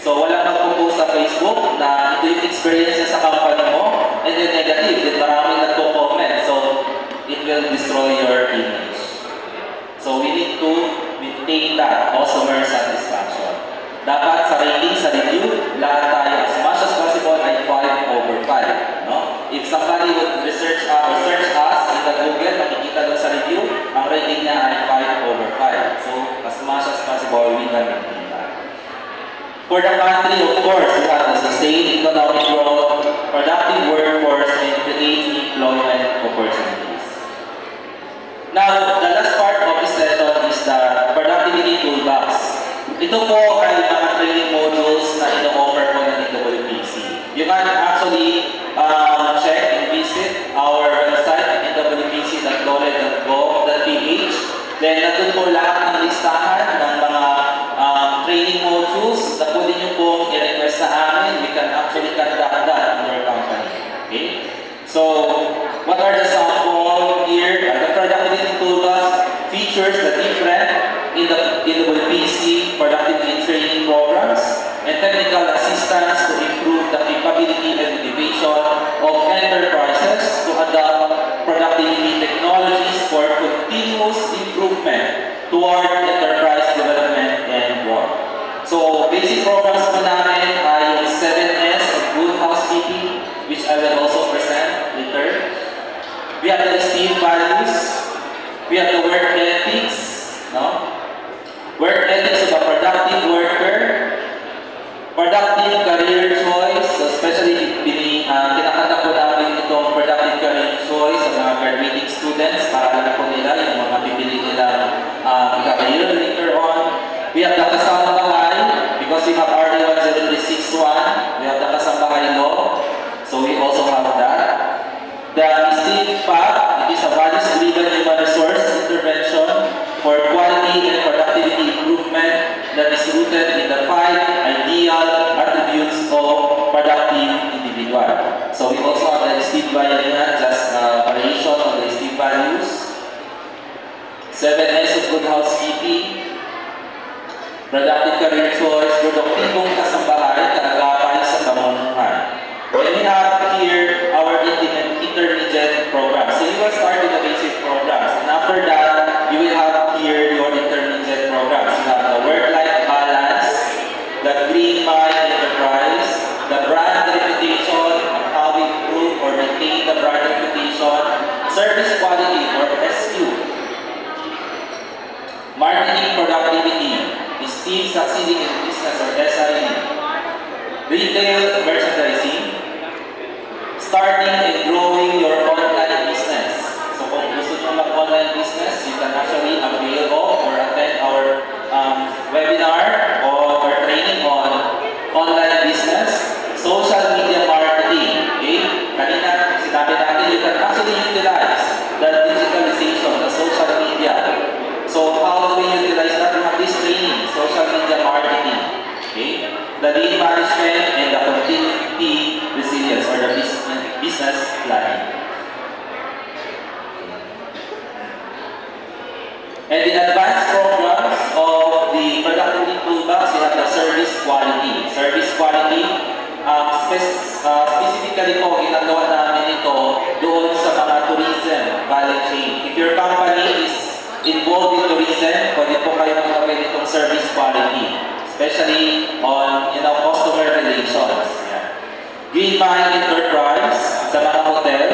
So walang magpo-post sa Facebook na ito yung experience niya sa company mo, and then negative, then maraming nagpo-comment. So it will destroy your image. So we need to maintain that customer satisfaction. Dapat sa rating, sa review, lahat tayo as much as possible ay 5/5. No? If somebody would research or search us in the Google, makikita doon sa review, ang rating niya ay 5/5. So as much as possible, we can maintain that. For the country, of course, we have to sustain economic growth, productive workforce, and create employment opportunities. Now, the last part of this session is the productivity toolbox. Ito po ay mga training modules na ino-offer po ng NWPC. You can actually check and visit our website nwpc.dole.gov.ph. Then, nandun po lahat ng listahan ng mga capability and motivation of enterprises to adopt productivity technologies for continuous improvement toward enterprise development and growth. So, basic programs po namin ay yung 7S of good housekeeping, which I will also present later. We have the esteemed values. We have the work ethics, no? Work ethics of a productive worker, productive career choice, so especially kinakanta po namin itong productive career choice sa mga graduating students para alam po nila yung mga pipili nila career later on. We have the kasambahay, because we have RD 10361, we have the kasambahay law, so we also have that. The esteemed path, it is a values-driven human resource intervention for quality and productivity improvement that is rooted in the 5 ideal attributes of productive individual. So we also have the esteemed value, just variation of the esteemed values. 7S of good housekeeping, productive career choice, produktibong kasambahay, kalagapay sa kamunuhan. Then we have here our intermediate programs. So you will start with the basic programs, and after that, you will have here your intermediate programs. You have the work-life balance, the green mind enterprise, the brand reputation, and how we improve or maintain the brand reputation, service quality or SQ, marketing productivity, is team succeeding in business or SIE, retail merchandising, starting and growing your online business. So kung gusto nyo mag-online business, you can actually avail of or attend our webinar or training on online business, social media marketing. Okay? Kanina, sinabi natin, you can actually utilize the digitalization, the social media. So how do we utilize that? We have this training, social media marketing. Okay? The lead management and the continuity resilience or the business planning. And the advanced programs of the productivity toolbox, we have the service quality. Service quality, specifically po, ginagawa namin ito doon sa mga tourism value chain. If your company is involved in tourism, pwede po kayo magkawin itong service quality, especially on customer relations. Yeah. Green Mind Enterprise sa mga hotel,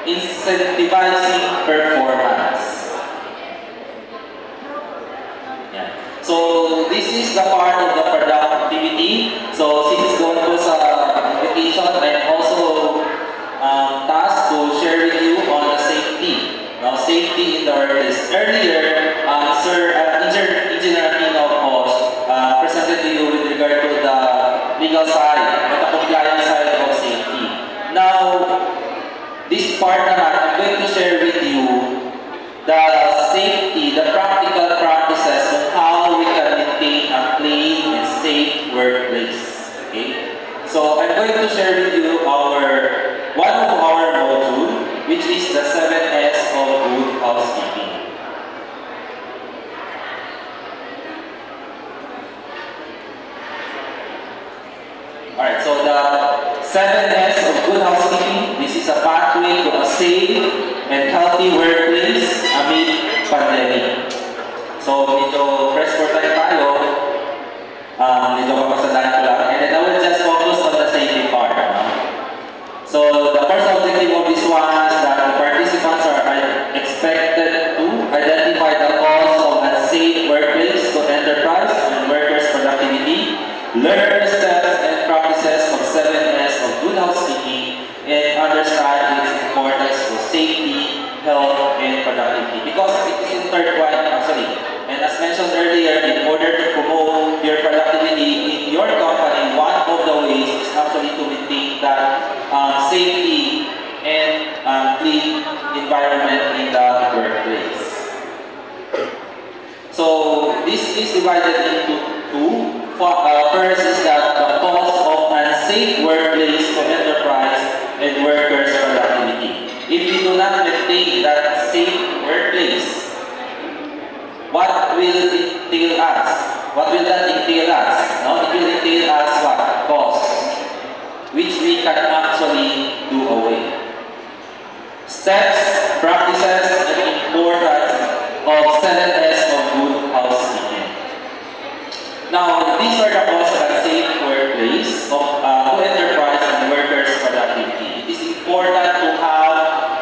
incentivizing performance. Yeah. So this is the part of the productivity. So since going po sa invitation, I'm also tasked to share with you on the safety. Now, safety in the workplace. Earlier, Engineer Aquino presented to you with regard to the legal side, the compliance side of safety. Now, this part naman, I'm going to share with you the safety, the practical practices on how we can maintain a clean and safe workplace. Okay? So, I'm going to share with you one of our module, which is the 7S of good housekeeping. Alright, so the 7S of good housekeeping, this is a pathway to a safe and healthy workplace amid pandemic. So, medyo press for time tayo, medyo kapasalan ko lang, and then I will just focus on the safety part. So, the first objective of this one is that the participants are expected to identify the cause of unsafe workplace to enterprise and workers' productivity, learn the steps and practices of 7S of good housekeeping, and understand its importance to safety, health, and productivity. Because it is intertwined actually. And as mentioned earlier, in order to promote your productivity in your company, one of the ways is actually to maintain that safety and clean environment in the workplace. So this is divided into two. First is that the cause of unsafe workplace to enterprise and workers' productivity. If we do not maintain that safe workplace, what will it entail us? What will that entail us? No? It will entail us what? Cost. Which steps, practices, and importance of 7S of good housekeeping. Now, these are the causes of a safe workplace to enterprise and workers' productivity. It is important to have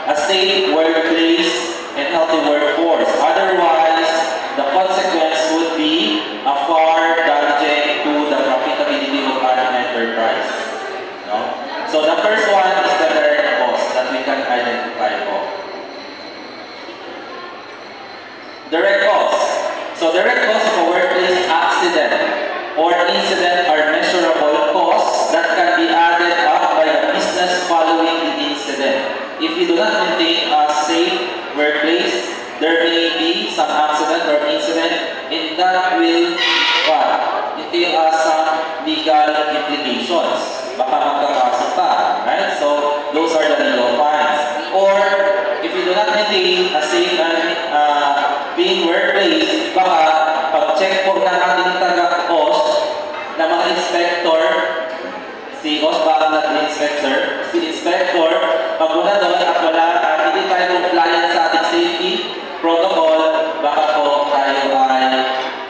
a safe workplace and healthy workforce. Otherwise, the consequence would be a far damaging to the profitability of an enterprise. No? So the first one is the direct cost that we can identify. Direct costs. So direct costs of a workplace accident or incident are measurable costs that can be added up by the business following the incident. If you do not maintain a safe workplace, there may be some accident or incident, and that will entail some legal implications. Baka magkakaso pa, right? So those are the legal fines. Or if you do not maintain a safe clean workplace, baka pag-check po ng ating taga-OS na mga inspector, si OS ba ang nag-inspector? Si inspector, pag muna doon at wala, hindi tayo compliant sa ating safety protocol, baka po tayo ay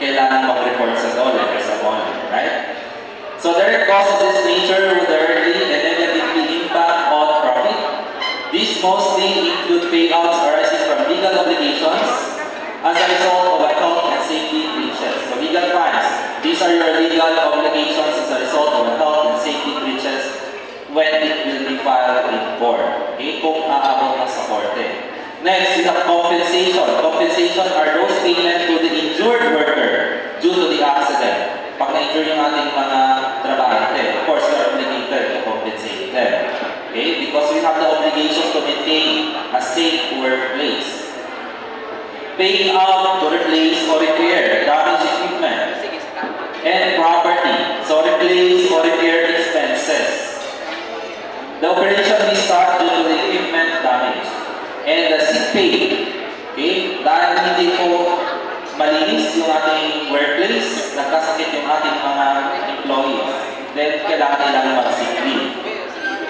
kailangan mag-report sa DOLE or sa MOLE, right? So direct costs of this nature would directly and negatively impact on profit. These mostly include payouts arising from legal obligations as a result of a health and safety breaches. So legal fines, these are your legal obligations as a result of a health and safety breaches when it will be filed in court. Okay, kung aabot na sa korte. Next, we have compensation. Compensation are those payments to the injured worker due to the accident. Pag na-injure yung ating mga trabahante, of course, we are obligated to compensate them. Okay, because we have the obligation to maintain a safe workplace. Paying out to replace or repair damaged equipment and property. So replace or repair expenses. The operation will start due to the equipment damage. And the sick pay. Okay? Dahil hindi po malinis yung ating workplace, nagkasakit yung ating mga employees, then kailangan nilang mag-sick leave.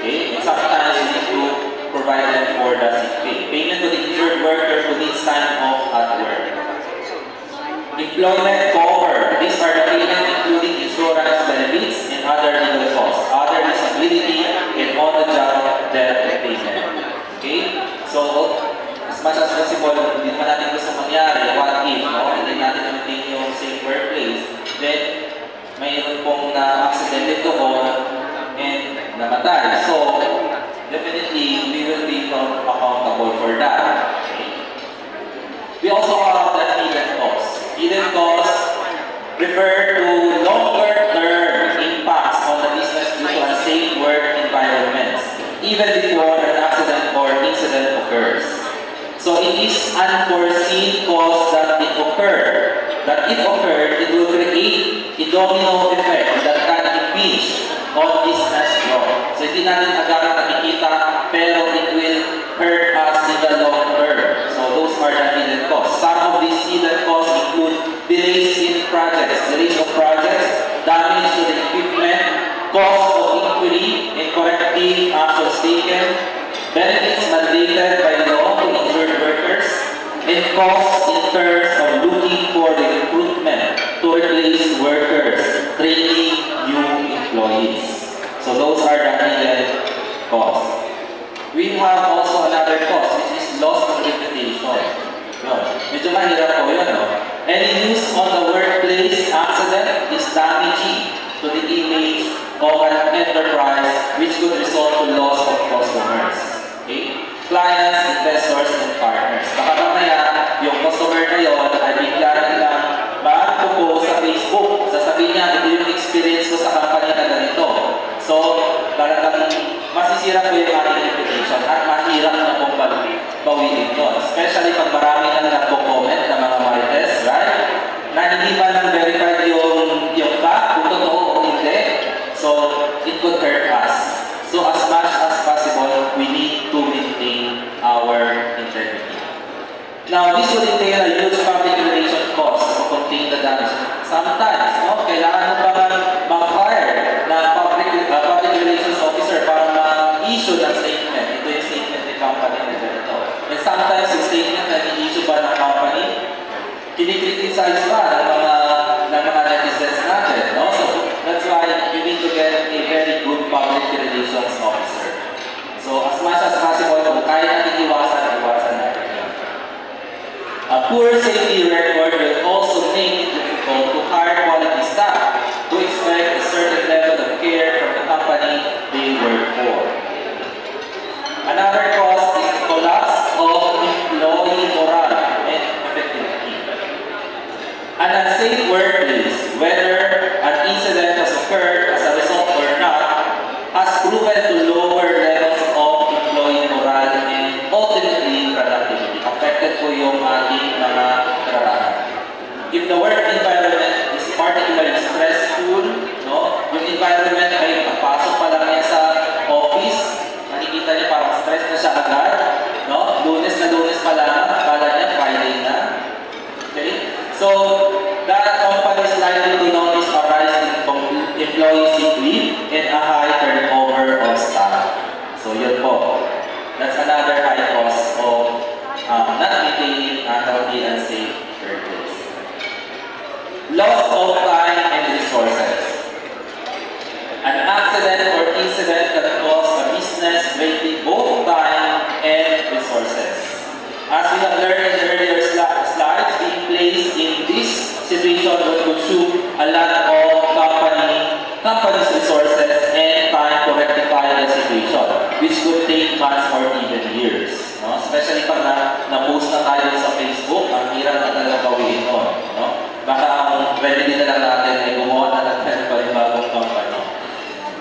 Okay? And sometimes you need to provide them for the sick pay. Payment to the injured worker who needs time off at work. Employment cover. These are the payments including insurance benefits and other legal costs, other disability, and on-the-job death payment. Okay? So, as much as possible, hindi naman natin gusto mangyari, what if, no? Hindi natin na-maintain yung safe workplace, then mayroon pong na-accident doon and namatay. So, definitely, we will be accountable for that. Okay? We also have the hidden costs. Hidden costs refer to longer-term impacts on the business due to unsafe work environments, even before an accident or incident occurs. So it is unforeseen costs that it occurred. That if occurred, it will create a domino effect that can impinge on business growth. So hindi natin agad nakikita, pero it will hurt us in the long term. So those are the hidden costs. Some of these hidden costs include delays in projects, damage to the equipment, cost of inquiry and corrective actions taken, benefits mandated by law to injured workers, and costs in terms of looking for the recruitment to replace workers, training new employees. So those are the hidden costs. We have also another cost, which is loss of reputation. Yun. Medyo mahirap po yun, no? Any news on the workplace accident is damaging to the image of an enterprise, which could result to loss of customers. Okay? Clients, investors, and partners. Baka mamaya, yung customer na yun ay bigla nilang mag-post sa Facebook. Sasabihin niya, ito yung experience ko sa company na ganito. So, talagang masisira po yung ating reputation at mahirap na pong bawiin yun. Especially pag marami na nagpo-comment na mga marites, right? Na hindi pa nang verified yung fact, kung totoo o hindi. So, it could hurt us. So, as much as possible, we need to maintain our integrity. Now, this would entail a huge public relation cost to contain the damage. Sometimes, no, kailangan mo pa mag-hire na public relations officer para ma-issue ng statement. Ito yung statement ng company na ganito. That's another high cost of not maintaining a healthy and safe workplace. Loss of time and resources. An accident or incident can cause a business wasting both time and resources. As we have learned in the earlier slides, being placed in this situation will consume a lot of company's resources and time to rectify the situation, which could take months or even years. No? Especially pag na-post na tayo sa Facebook, ang hirap na talaga gawin nun. No? Baka ang ready na lang natin ay gumawa na natin pa rin bagong company.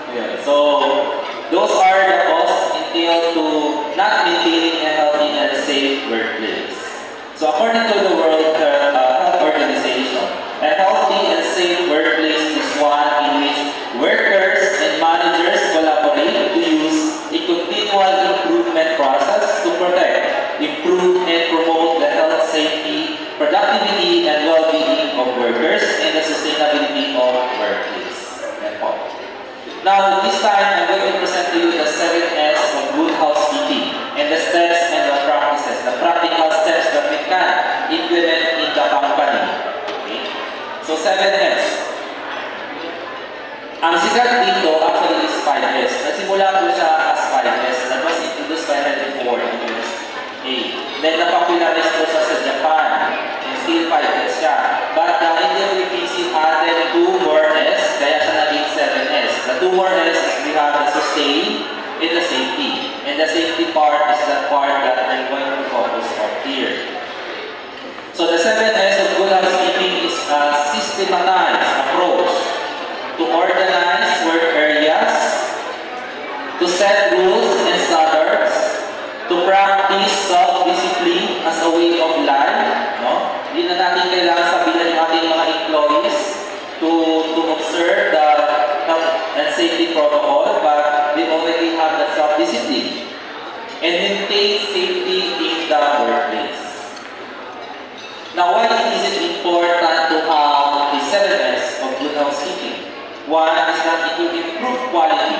Yeah. So, those are the costs entailed to not maintaining a healthy and safe workplace. So, according to the World Health Organization, a healthy and safe workplace is one in which workers and managers collaborate to use a continual improvement process to protect, improve, and promote the health, safety, productivity, and well-being of workers and the sustainability of workplace. Now, this time, I'm going to present to you the 7S of good housekeeping and the steps and the practices, the practical steps that we can implement in the company. Okay? So, 7S. Ang sikat dito actually is 5S. Nagsimula ko siya as 5S. That was introduced by Henry Ford in USA. Then, napopularize ko siya sa Japan. And still 5S siya. But the Indian Philippines added 2 more S, kaya siya naging 7S. The 2 more S, we have the sustain and the safety. And the safety part is the part that I'm going to focus on here. So the 7S of good housekeeping is a systematized approach to organize work areas, to set rules and standards, to practice self-discipline as a way of life. No? Hindi na natin kailangan sabihin ng ating mga employees to observe the health and safety protocol, but they already have the self-discipline and maintain safety in the workplace. Now, why is it important to have the 7S of good housekeeping? One is that it will improve quality.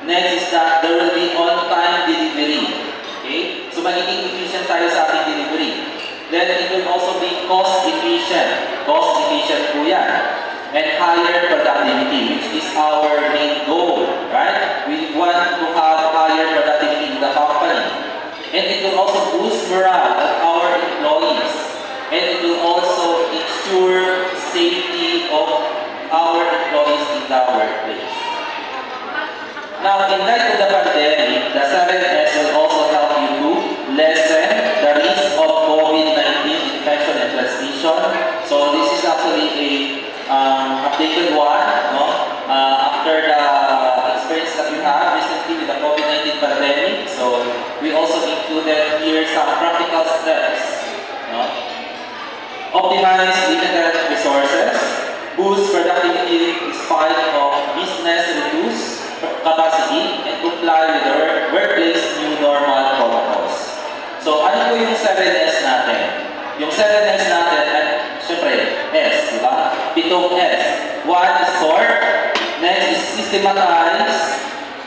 Next is that there will be on-time delivery. Okay? So, magiging efficient tayo sa ating delivery. Then, it will also be cost-efficient. Cost-efficient po yan. And higher productivity, which is our main goal, right? We want to have higher productivity in the company. And it will also boost morale of our employees. And it will also ensure safety of our employees in the workplace. Now, in light of the pandemic, the 7S will also help you to lessen the risk of COVID-19 infection and transmission. So this is actually a updated one, no? After the experience that we have recently with the COVID-19 pandemic. So we also included here some practical steps. No? Optimize limited resources, boost productivity despite of business reduce capacity, and comply with the workplace new normal protocols. So, ano po yung 7S natin? Yung 7S natin, at syempre, S, di ba? 7 S. One is sort, next is systematize,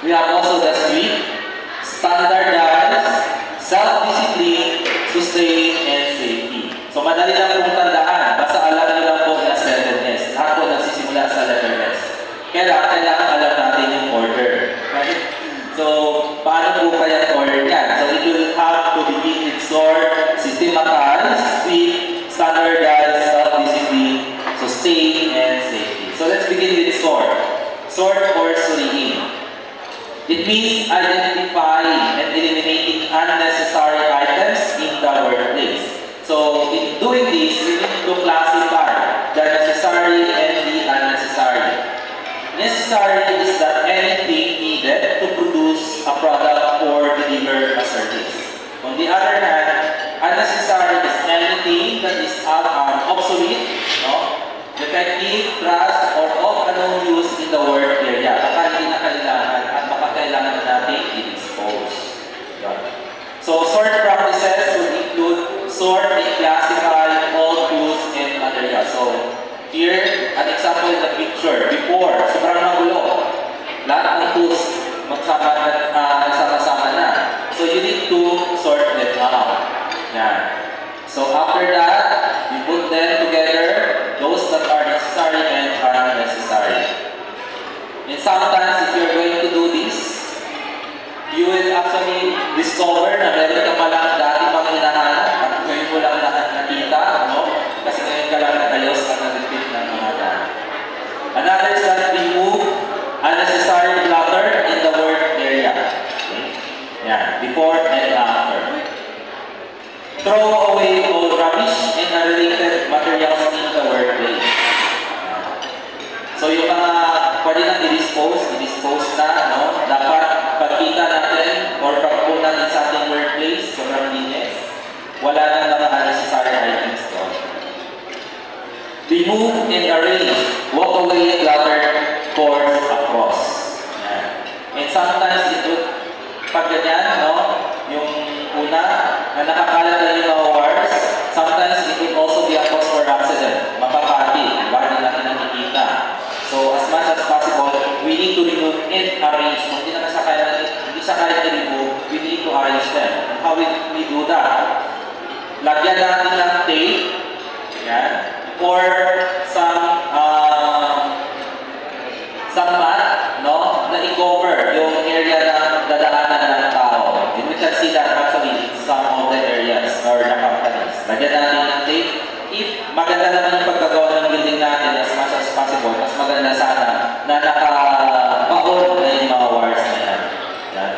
we have also the sweep, standardize, self-discipline, sustain, and safety. So, madali lang pong tandaan, basta alam nyo lang po na 7S. Lahat po nagsisimula sa letter S. Kailangan alam natin yung order. Right? So, paano po kaya order yan? So, it will have to begin with sort, systematize, sweep, standardize, self-discipline, sustain, and safety. So, let's begin with sort. Sort or sorting. It means identifying and eliminating unnecessary items in the workplace. So, in doing this, we need to classify the necessary and the unnecessary. Necessary is that anything needed to produce a product or deliver a service. On the other hand, unnecessary is anything that is obsolete, no? Defective, trash, or of unknown use in the work area. Baka hindi na kailangan at baka kailangan natin i-dispose. So, sort practices will include sort and classify all tools and materials. So, here, an example in the picture. Before, sobrang magulo. Lahat ng tools nagsama-sama na. So, you pwede nang i-dispose na, no? Dapat pagkita natin or pag-pull natin sa ating workplace, sobrang linis, wala nang mga unnecessary items doon. Remove and arrange, walk away cluttered cords across. Yan. And sometimes ito, pag ganyan, no? Yung una, na nakakalat na yung mga wires, sometimes it would also be a cause for accident. Mapapati, bakit natin nakikita. So as much as possible, we need to remove and arrange. Kung hindi siya kaya i-remove, we need to arrange them. And how we do that? Lagyan natin ng tape, yan, or some mat, no, na i-cover yung area na dadaanan ng tao. And we can see that actually in some of the areas or the companies. Lagyan natin ng tape. If maganda naman yung pagkagawa ng building natin as much as possible, mas maganda sana na nakabaon na yung mga wires na yan. Yan.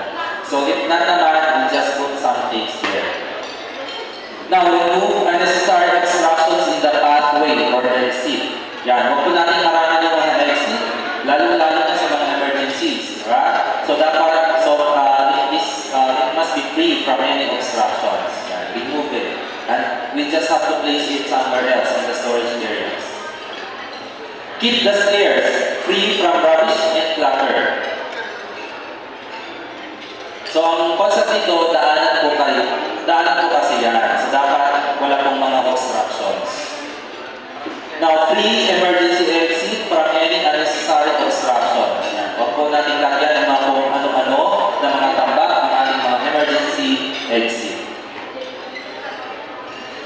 So if not naman, we just put some tapes here. Now, remove unnecessary obstructions in the pathway or the exit. Yan, huwag po natin harangan yung mga exit, lalo-lalo na sa mga emergencies. Right? So dapat, it must be free from any obstructions. Yan, remove it. And we just have to place it somewhere else in the storage areas. Keep the stairs free from rubbish and clutter. So ang concept nito, daanan po kasi yan. So dapat wala pong mga obstructions. Now, free emergency exit from any unnecessary obstruction. Yan. Huwag po natin lagyan ng mga kung ano-ano na mga tambak ang ating mga emergency exit.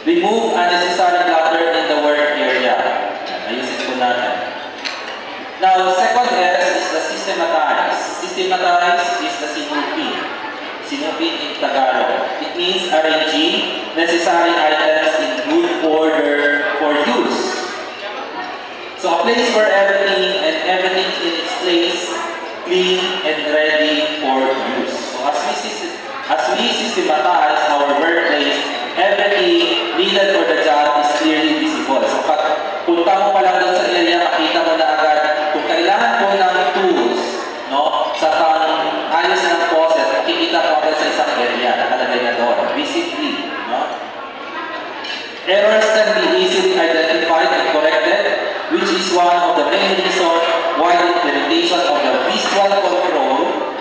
Remove unnecessary clutter in the work area. Ayusin po natin. Now, second S is the systematize. Systematize is the sinupin. Sinupin in Tagalog. It means arranging necessary items in good order for use. So, a place for everything and everything in its place, clean and ready for use. So, as we systematize our workplace, everything needed for the job is clearly visible. So pag punta mo pa lang doon sa area, makita mo na agad kung kailangan mo ng tools, no, sa pang-ayos ng faucet, makikita mo agad sa isang area, nakalagay na doon, visibly. No? Errors can be easily identified and corrected, which is one of the main reasons why the implementation of the visual control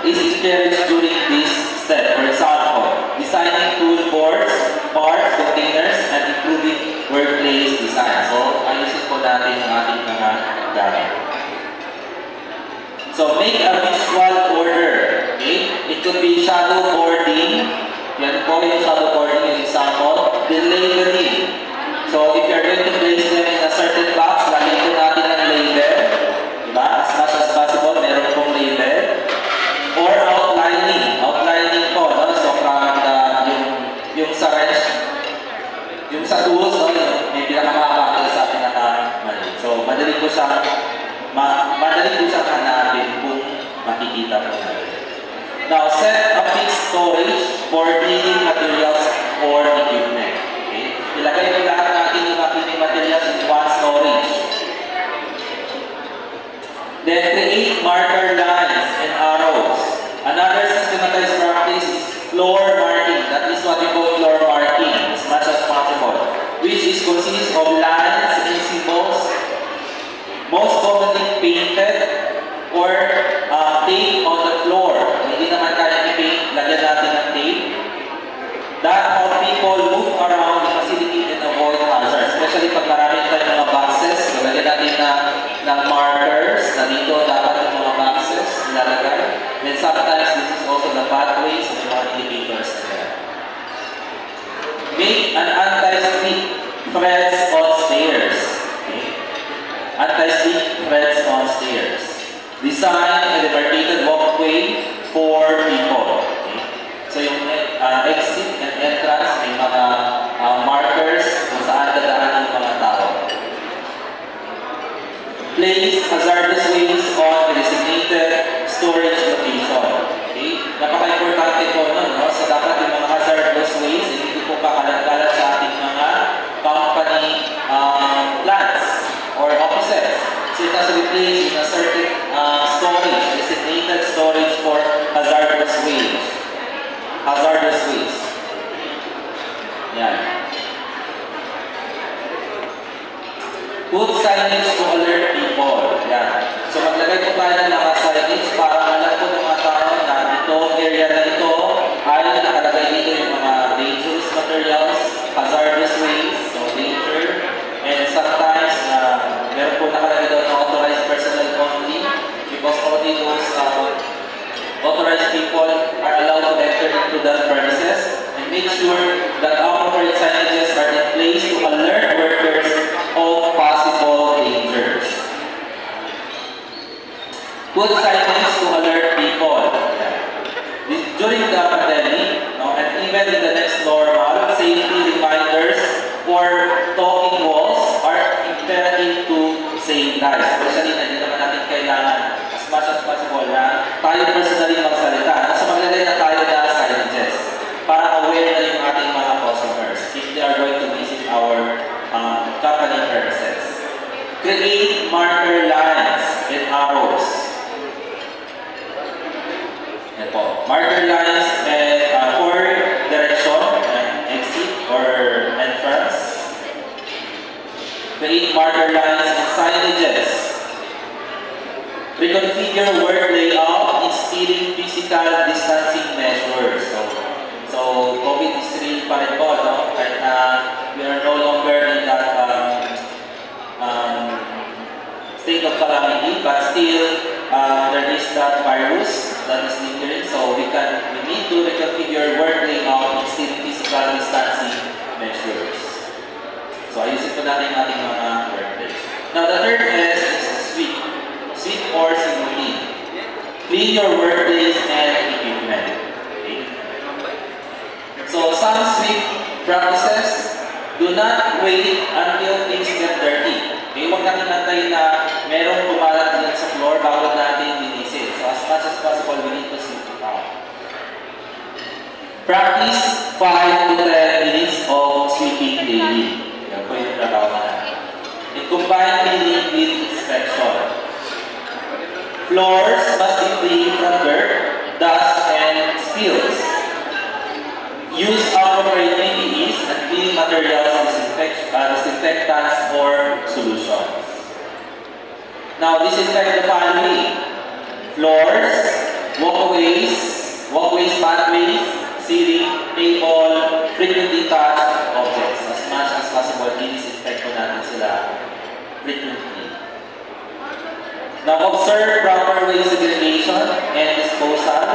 is encouraged during this step. For example, designing tool boards, parts, containers, and improving workplace design. So, ayusin po natin ang ating mga gamit. So, make a visual order. Okay? It could be shadow boarding. Yan po yung shadow boarding, yung example. The labeling. So, if you're going to place them in a certain box, lagyan po natin ng label. Diba? As much as possible, meron pong label. Or outlining. Outlining po, no? So, yung sa wrench, yung sa tools, no? May pinakamahaba sa pinakamali. So, madali po siyang hanapin kung makikita po natin. Now, set a fixed storage for cleaning materials or equipment. Okay? Ilagay po lahat natin yung cleaning materials in one storage. Then, create marker lines and arrows. Another systematized practice is floor marking. That is what we call floor marking, as much as possible, which consists of lines and symbols, most commonly painted or tape on the floor. Hindi naman kaya i-paint, lagyan natin ng tape. That help people move around the facility and avoid hazards, especially pag maraming tayong mga boxes. So, lagyan natin ng markers na dito dapat yung mga boxes ilalagay. Then sometimes this is also the pathways of the mga indicators na yan. Make an anti-slip threads on stairs. Okay? Anti-slip threads on stairs. Design a demarcated walkway for people. Okay? So yung exit and entrance, may mga markers kung saan dadaan ng mga tao. Place hazardous waste on a designated storage location. Okay? Napaka-importante po nun, no? So dapat yung mga hazardous waste, hindi po pakalat-kalat sa ating mga company plants or offices. So it must be placed in a certain storage, designated storage for hazardous waste. Hazardous waste. Yan. Put signage to alert people. Yan. So maglagay po tayo ng mga signage para alam po ng mga tao na itong area na ito ay nakalagay dito yung mga dangerous materials, hazardous waste, so danger, and sometimes meron po nakalagay doon na authorized personnel only because only those authorized people are allowed to enter into that premises, and make sure that appropriate signages are in place to alert workers of possible dangers. Put signage to alert people. During the pandemic, and even in the next normal, safety reminders for talking walls are imperative to save lives. Especially na hindi naman natin kailangan as much as possible na tayo personally magsalita. So maglagay na tayo na signages para aware na yung ating mga customers if they are going to visit our company premises. Create marker lines and arrows. Ito, marker lines and for direction and exit or entrance. Create marker lines and signages. Reconfigure work layout, instilling physical distancing measures. So COVID is real pa rin po, no? Kahit na we are no longer in that state of calamity, but still there is that virus that is lingering. So we need to reconfigure work layout, instilling physical distancing measures. So ayusin po natin ating mga workplace. Now the third S is sweep. Sweep or simulate. Clean your workplace and equipment. Okay. So some sweep practices, do not wait until things get dirty. Okay, huwag natin nantayin na merong kumalat dyan sa floor bago natin linisin. So as much as possible, we need to sweep it out. Practice 5 to 10 minutes of sweeping daily. Yan po yung trabaho natin. And combine cleaning with inspection. Floors must be free from dirt, dust, and spills. Use appropriate PPEs and cleaning materials, disinfectants, or solutions. Now, disinfect the following: floors, walkways, pathways, ceiling, table, frequently touched objects. As much as possible, disinfect po natin sila frequently. Now, observe proper waste segregation and disposal.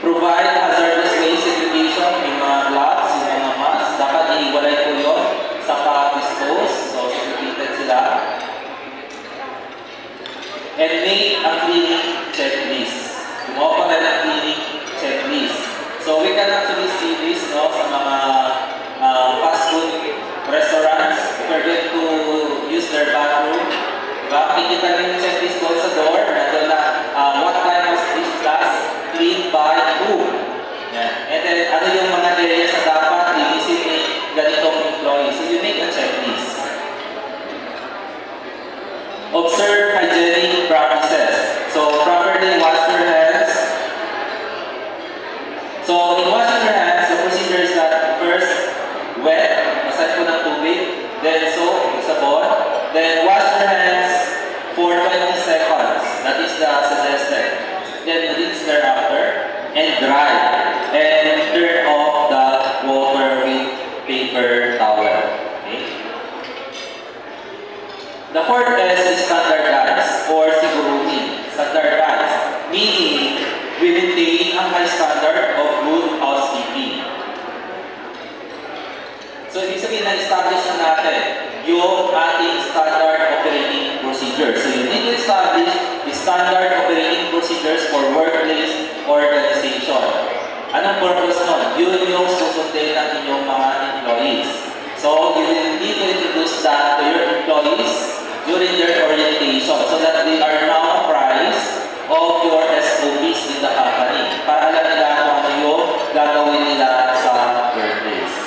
Provide hazardous waste segregation, yung mga gloves, yung mga masks. Dapat iiwalay po yun sa pag-dispose. So, segregated sila. And make a cleaning checklist. Gumawa pa rin ang cleaning checklist. So, we can actually see this sa mga fast food restaurants. If you're going to use their bathroom, makikita nyo yung checklist doon sa door. Nandun na, what time was this class cleaned by who? Yan. And then, ano yung mga areas na dapat linisin ni ganitong employee. So, you make a checklist. Observe hygienic practices. So, properly wash your hands. So, in washing your hands, the procedure is that first, wet, massage po ng tubig, then soap, sabon, then wash your hands for 20 seconds. That is the suggested. Then rinse thereafter and dry. And turn off the water with paper towel. Okay? The fourth S is standardize or siguruhin. Standardize, meaning we maintain a high standard of good housekeeping. So, ibig sabihin na-establish na natin yung ating standard operating procedures. So, you need to establish the standard operating procedures for workplace organization. Anong purpose nun? Yun yung susundin ng inyong mga employees. So, you will need to introduce that to your employees during their orientation so that they are now apprised of your SOPs in the company para alam nila kung ano yung gagawin nila sa workplace.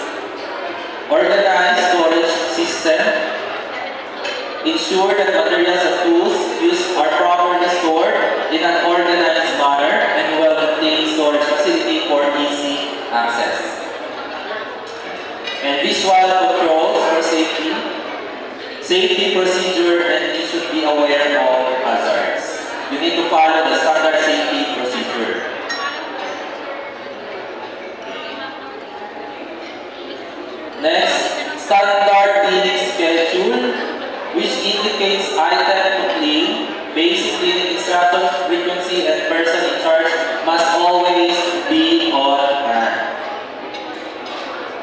Organize storage system. Ensure ensure that materials and tools used are properly stored in an organized manner and well-maintained storage facility for easy access. And visual controls for safety. Safety procedure, and you should be aware of hazards. You need to follow the standard safety procedure. Next, standard cleaning schedule, which indicates item to clean, basic cleaning instructions, frequency, and person in charge must always be on hand.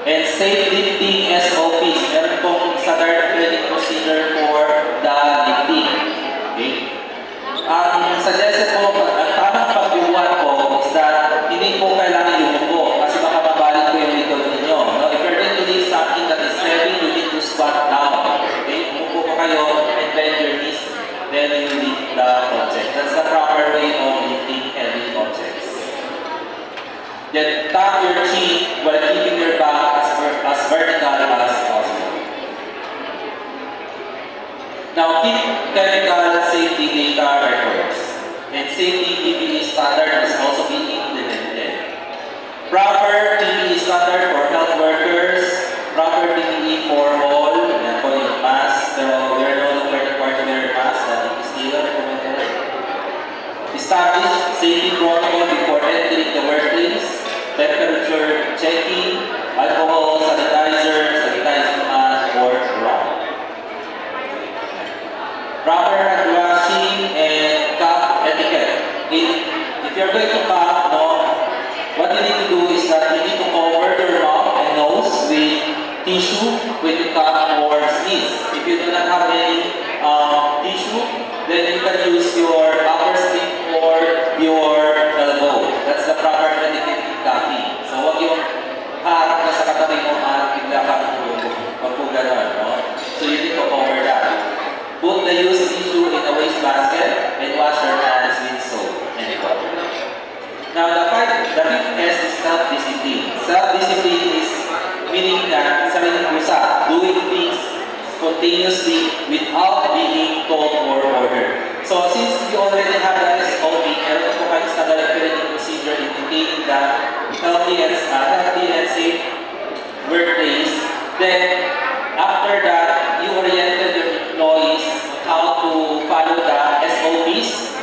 And safe lifting SOPs, meron pong standard cleaning procedure for the lifting. Okay? Ang suggested po, ang tamang pagbubuhat po is that hindi po kailangan yumuko kasi baka mabalik po yung likod ninyo. No? If you're going to lift something that is heavy, you need to squat down. Okay? Umupo po kayo and bend your knees, then you lift the object. That's the proper way of lifting heavy objects. Then tap your chin while keeping your back as vertical as possible. Now, keep chemical safety data records. And safety PPE standard is also being implemented. Proper PPE standard for health workers, proper PPE for all, yan po yung mask, pero we're no longer required to wear masks, that is still recommended. Establish safety protocol before entering the workplace, temperature checking, alcohol, sanitizer, sanitizing hand, or rub. Proper hand washing and cough etiquette. If you're going to cough, what you need to do is that you need to cover your mouth and nose with tissue when you cough or sneeze. If you do not have any tissue, then you can use your upper lip or your elbow. That's the proper etiquette in coughing. So wag yung harap ka sa katabi mo at bigla ka wag po gano'n, no? So you need to cover that. Put the used tissue in a wastebasket and wash your hands with soap and water. Now, the fifth S is self-discipline. Self-discipline is meaning that sariling pusa, doing things spontaneously without being told or ordered. So, since you already have the SOP, meron po kayo standard operating procedure in maintaining the healthy and safe workplace, then after that, you oriented your employees how to follow the SOPs,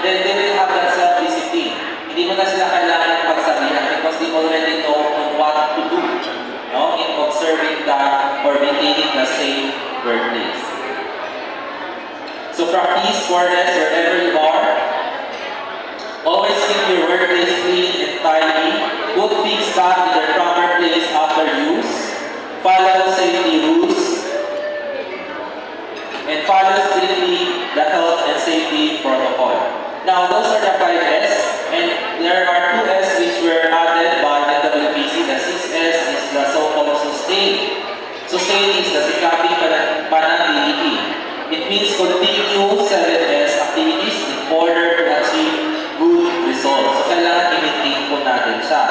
then they will have that self-discipline. Hindi mo na sila kailangan pagsabihan because they already know on what to do, no? In observing or maintaining the safe workplace. So practice fairness wherever you are. Always keep your workplace clean and tidy. Put things back in their proper place after use. Follow safety rules. And follow strictly the health and safety protocol. Now, those are the 5 S, and there are 2 S which were added by the WPC. The 6 S is the so-called sustain. Sustain is the sikaping pananatili. It means continue 7 S activities in order to achieve good results. So, kailangan i-maintain po natin siya.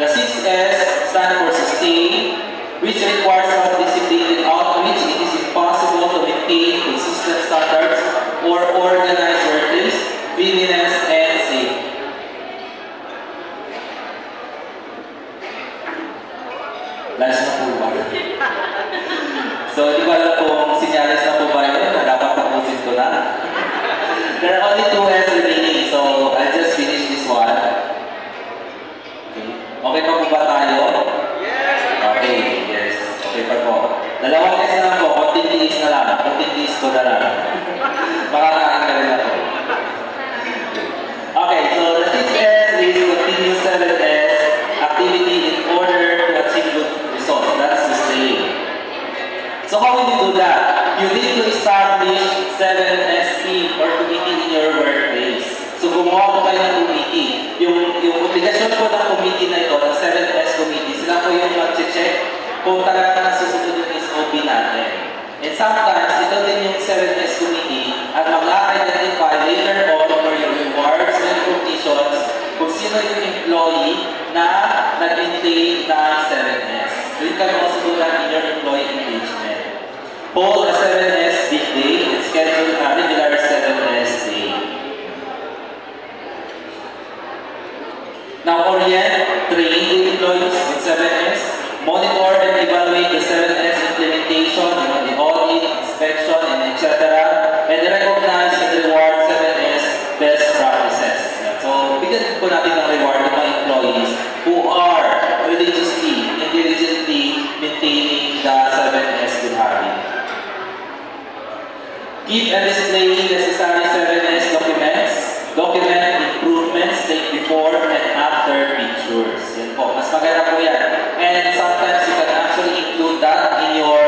The 6 S stand for sustain, which requires self-discipline and outreach. It is impossible to maintain consistent standards or organized workplace, cleanliness, and safety. Last na po ba? So, di ba alam kung sinyalis na po ba yun na dapat tapusin ko na? There are only 2 S remaining, so I'll just finish this one. Okay pa po ba tayo? Okay, yes. Okay pa po. Dalawang S na lang po, konting tiis na lang. Konting tiis ko na lang. Makakain ka rin ako. Okay, so the 6S is continue 7S activity in order to achieve good results. That's sustain. So how will you do that? You need to establish 7S team or committee in your workplace. So gumawa po kayo ng committee. Yung obligasyon po ng committee na ito, ng 7S committee, sila po yung mag-check kung talagang nasusunod yung SOP natin. And sometimes, ito din yung 7S committee at mag-identify later on for your rewards and competitions kung sino yung employee na nag-maintain ng 7S. So you can also do that in your employee engagement. Hold a 7S big day train the employees with 7S, monitor and evaluate the 7S implementation, the audit, inspection, and etc. And recognize and reward 7S best practices. So, bigyan po natin ng reward ng mga employees who are religiously and diligently maintaining the 7S good habit. Keep and display necessary 7S documents. Document improvements, take before and after pictures. Yan po. Mas maganda po yan. And sometimes you can actually include that in your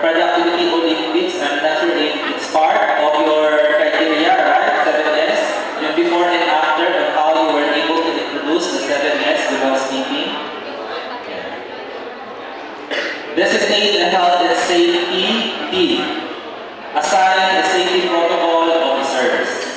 productivity Olympics. I'm not sure if it's part of your criteria, right? 7S. Yung before and after and how you were able to introduce the 7S without sleeping. Designate a health and safety team. Assign the safety protocol officers.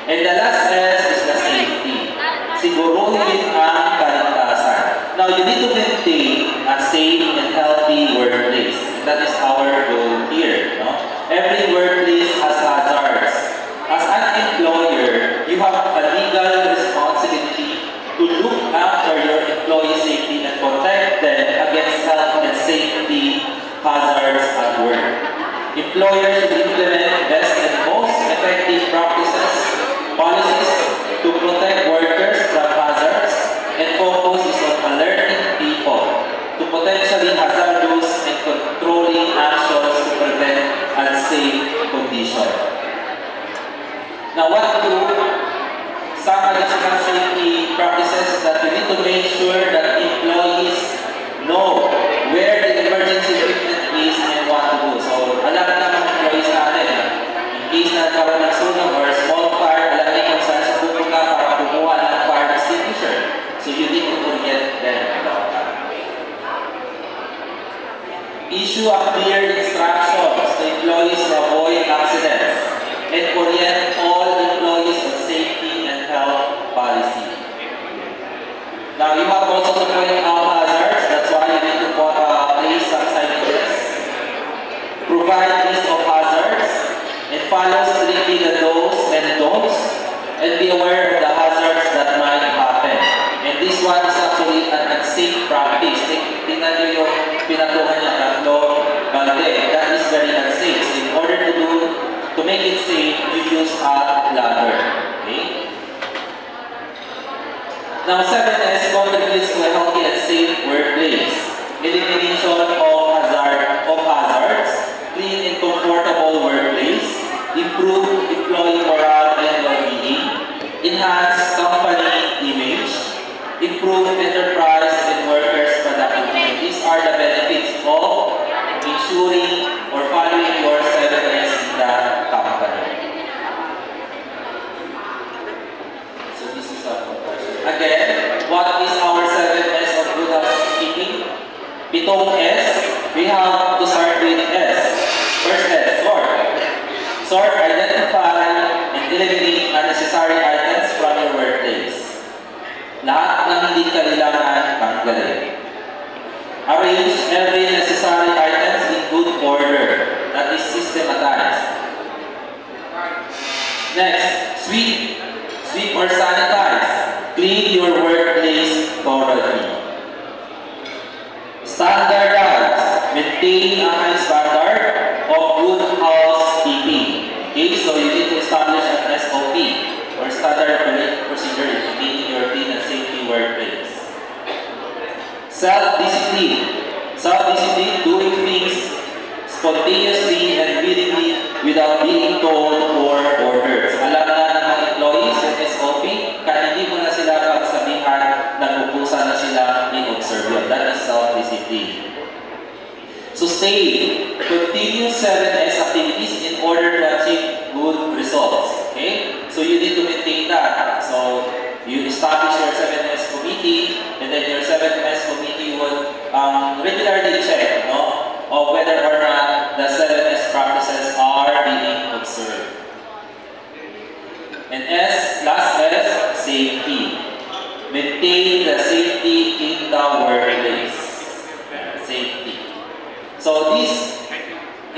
And the last S is the safety. Siguruhin ang kaligtasan. Now, you need to maintain a safe and healthy workplace. And that is our goal here. No? Every workplace has hazards. As an employer, you have a legal responsibility to look after your employee safety and protect them against health and safety hazards at work. Employers should implement best and most effective practices, policies to protect workers from hazards, and focus is on alerting people to potentially hazardous and controlling actions to prevent unsafe conditions. Now, what to do? Some additional safety practices that we need to make sure that employees know where the emergency equipment is and what to do. So, alam na mga employees natin, in case na nagkaroon ng sunog or small fire, alam niyo kung saan sa pupunta para kumuha ng fire extinguisher. So, you need to orient them about that. Issue a clear instructions to employees to avoid accidents and orient all employees on safety and health policy. Now, you have also to point out hazards. That's why you need to place some signages. Provide list of hazards and follow strictly the do's and don'ts and be aware of the hazards that might happen. And this one is actually an unsafe practice. Tingnan nyo yung pinatuhan niya tatlo balde. That is very unsafe. So in order to make it safe, you use a ladder. Okay? Now, 7S contributes to a healthy and safe workplace. Elimination of hazards, clean and comfortable workplace, improve employee morale and well-being, enhance company image, improve enterprise and workers' productivity. These are the benefits of ensuring or following your 7S in the company. So this is our question. Again, what is our 7S of good housekeeping? Pitong S, we have to start with S. First S, sort. Sort, identify, and eliminate unnecessary items from your workplace. Lahat ng hindi kailangan tanggalin. Arrange every necessary items in good order. That is systematized. Next, sweep. Sweep or sanitize. Clean your workplace thoroughly. Standardize. Maintain a high standard of good housekeeping. Okay, so you need to establish an SOP or standard operating procedure in maintaining your clean and safety workplace. Self-discipline. Self-discipline, doing things spontaneously and willingly without being told or ordered. Alam na ng mga employees yung SOP, kahit hindi mo na sila pagsabihan, nagpupusan na sila in-observe yun. That is self-discipline. Sustain. Continue 7S activities in order to achieve good results. Okay? So you need to maintain that. So you establish your 7S committee, and then your 7S committee will regularly check, no, of whether or not the 7S practices are being observed. And S, last S, safety. Maintain the safety in the workplace. Safety. So this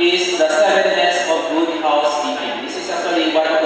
is the 7S of good housekeeping. This is actually one of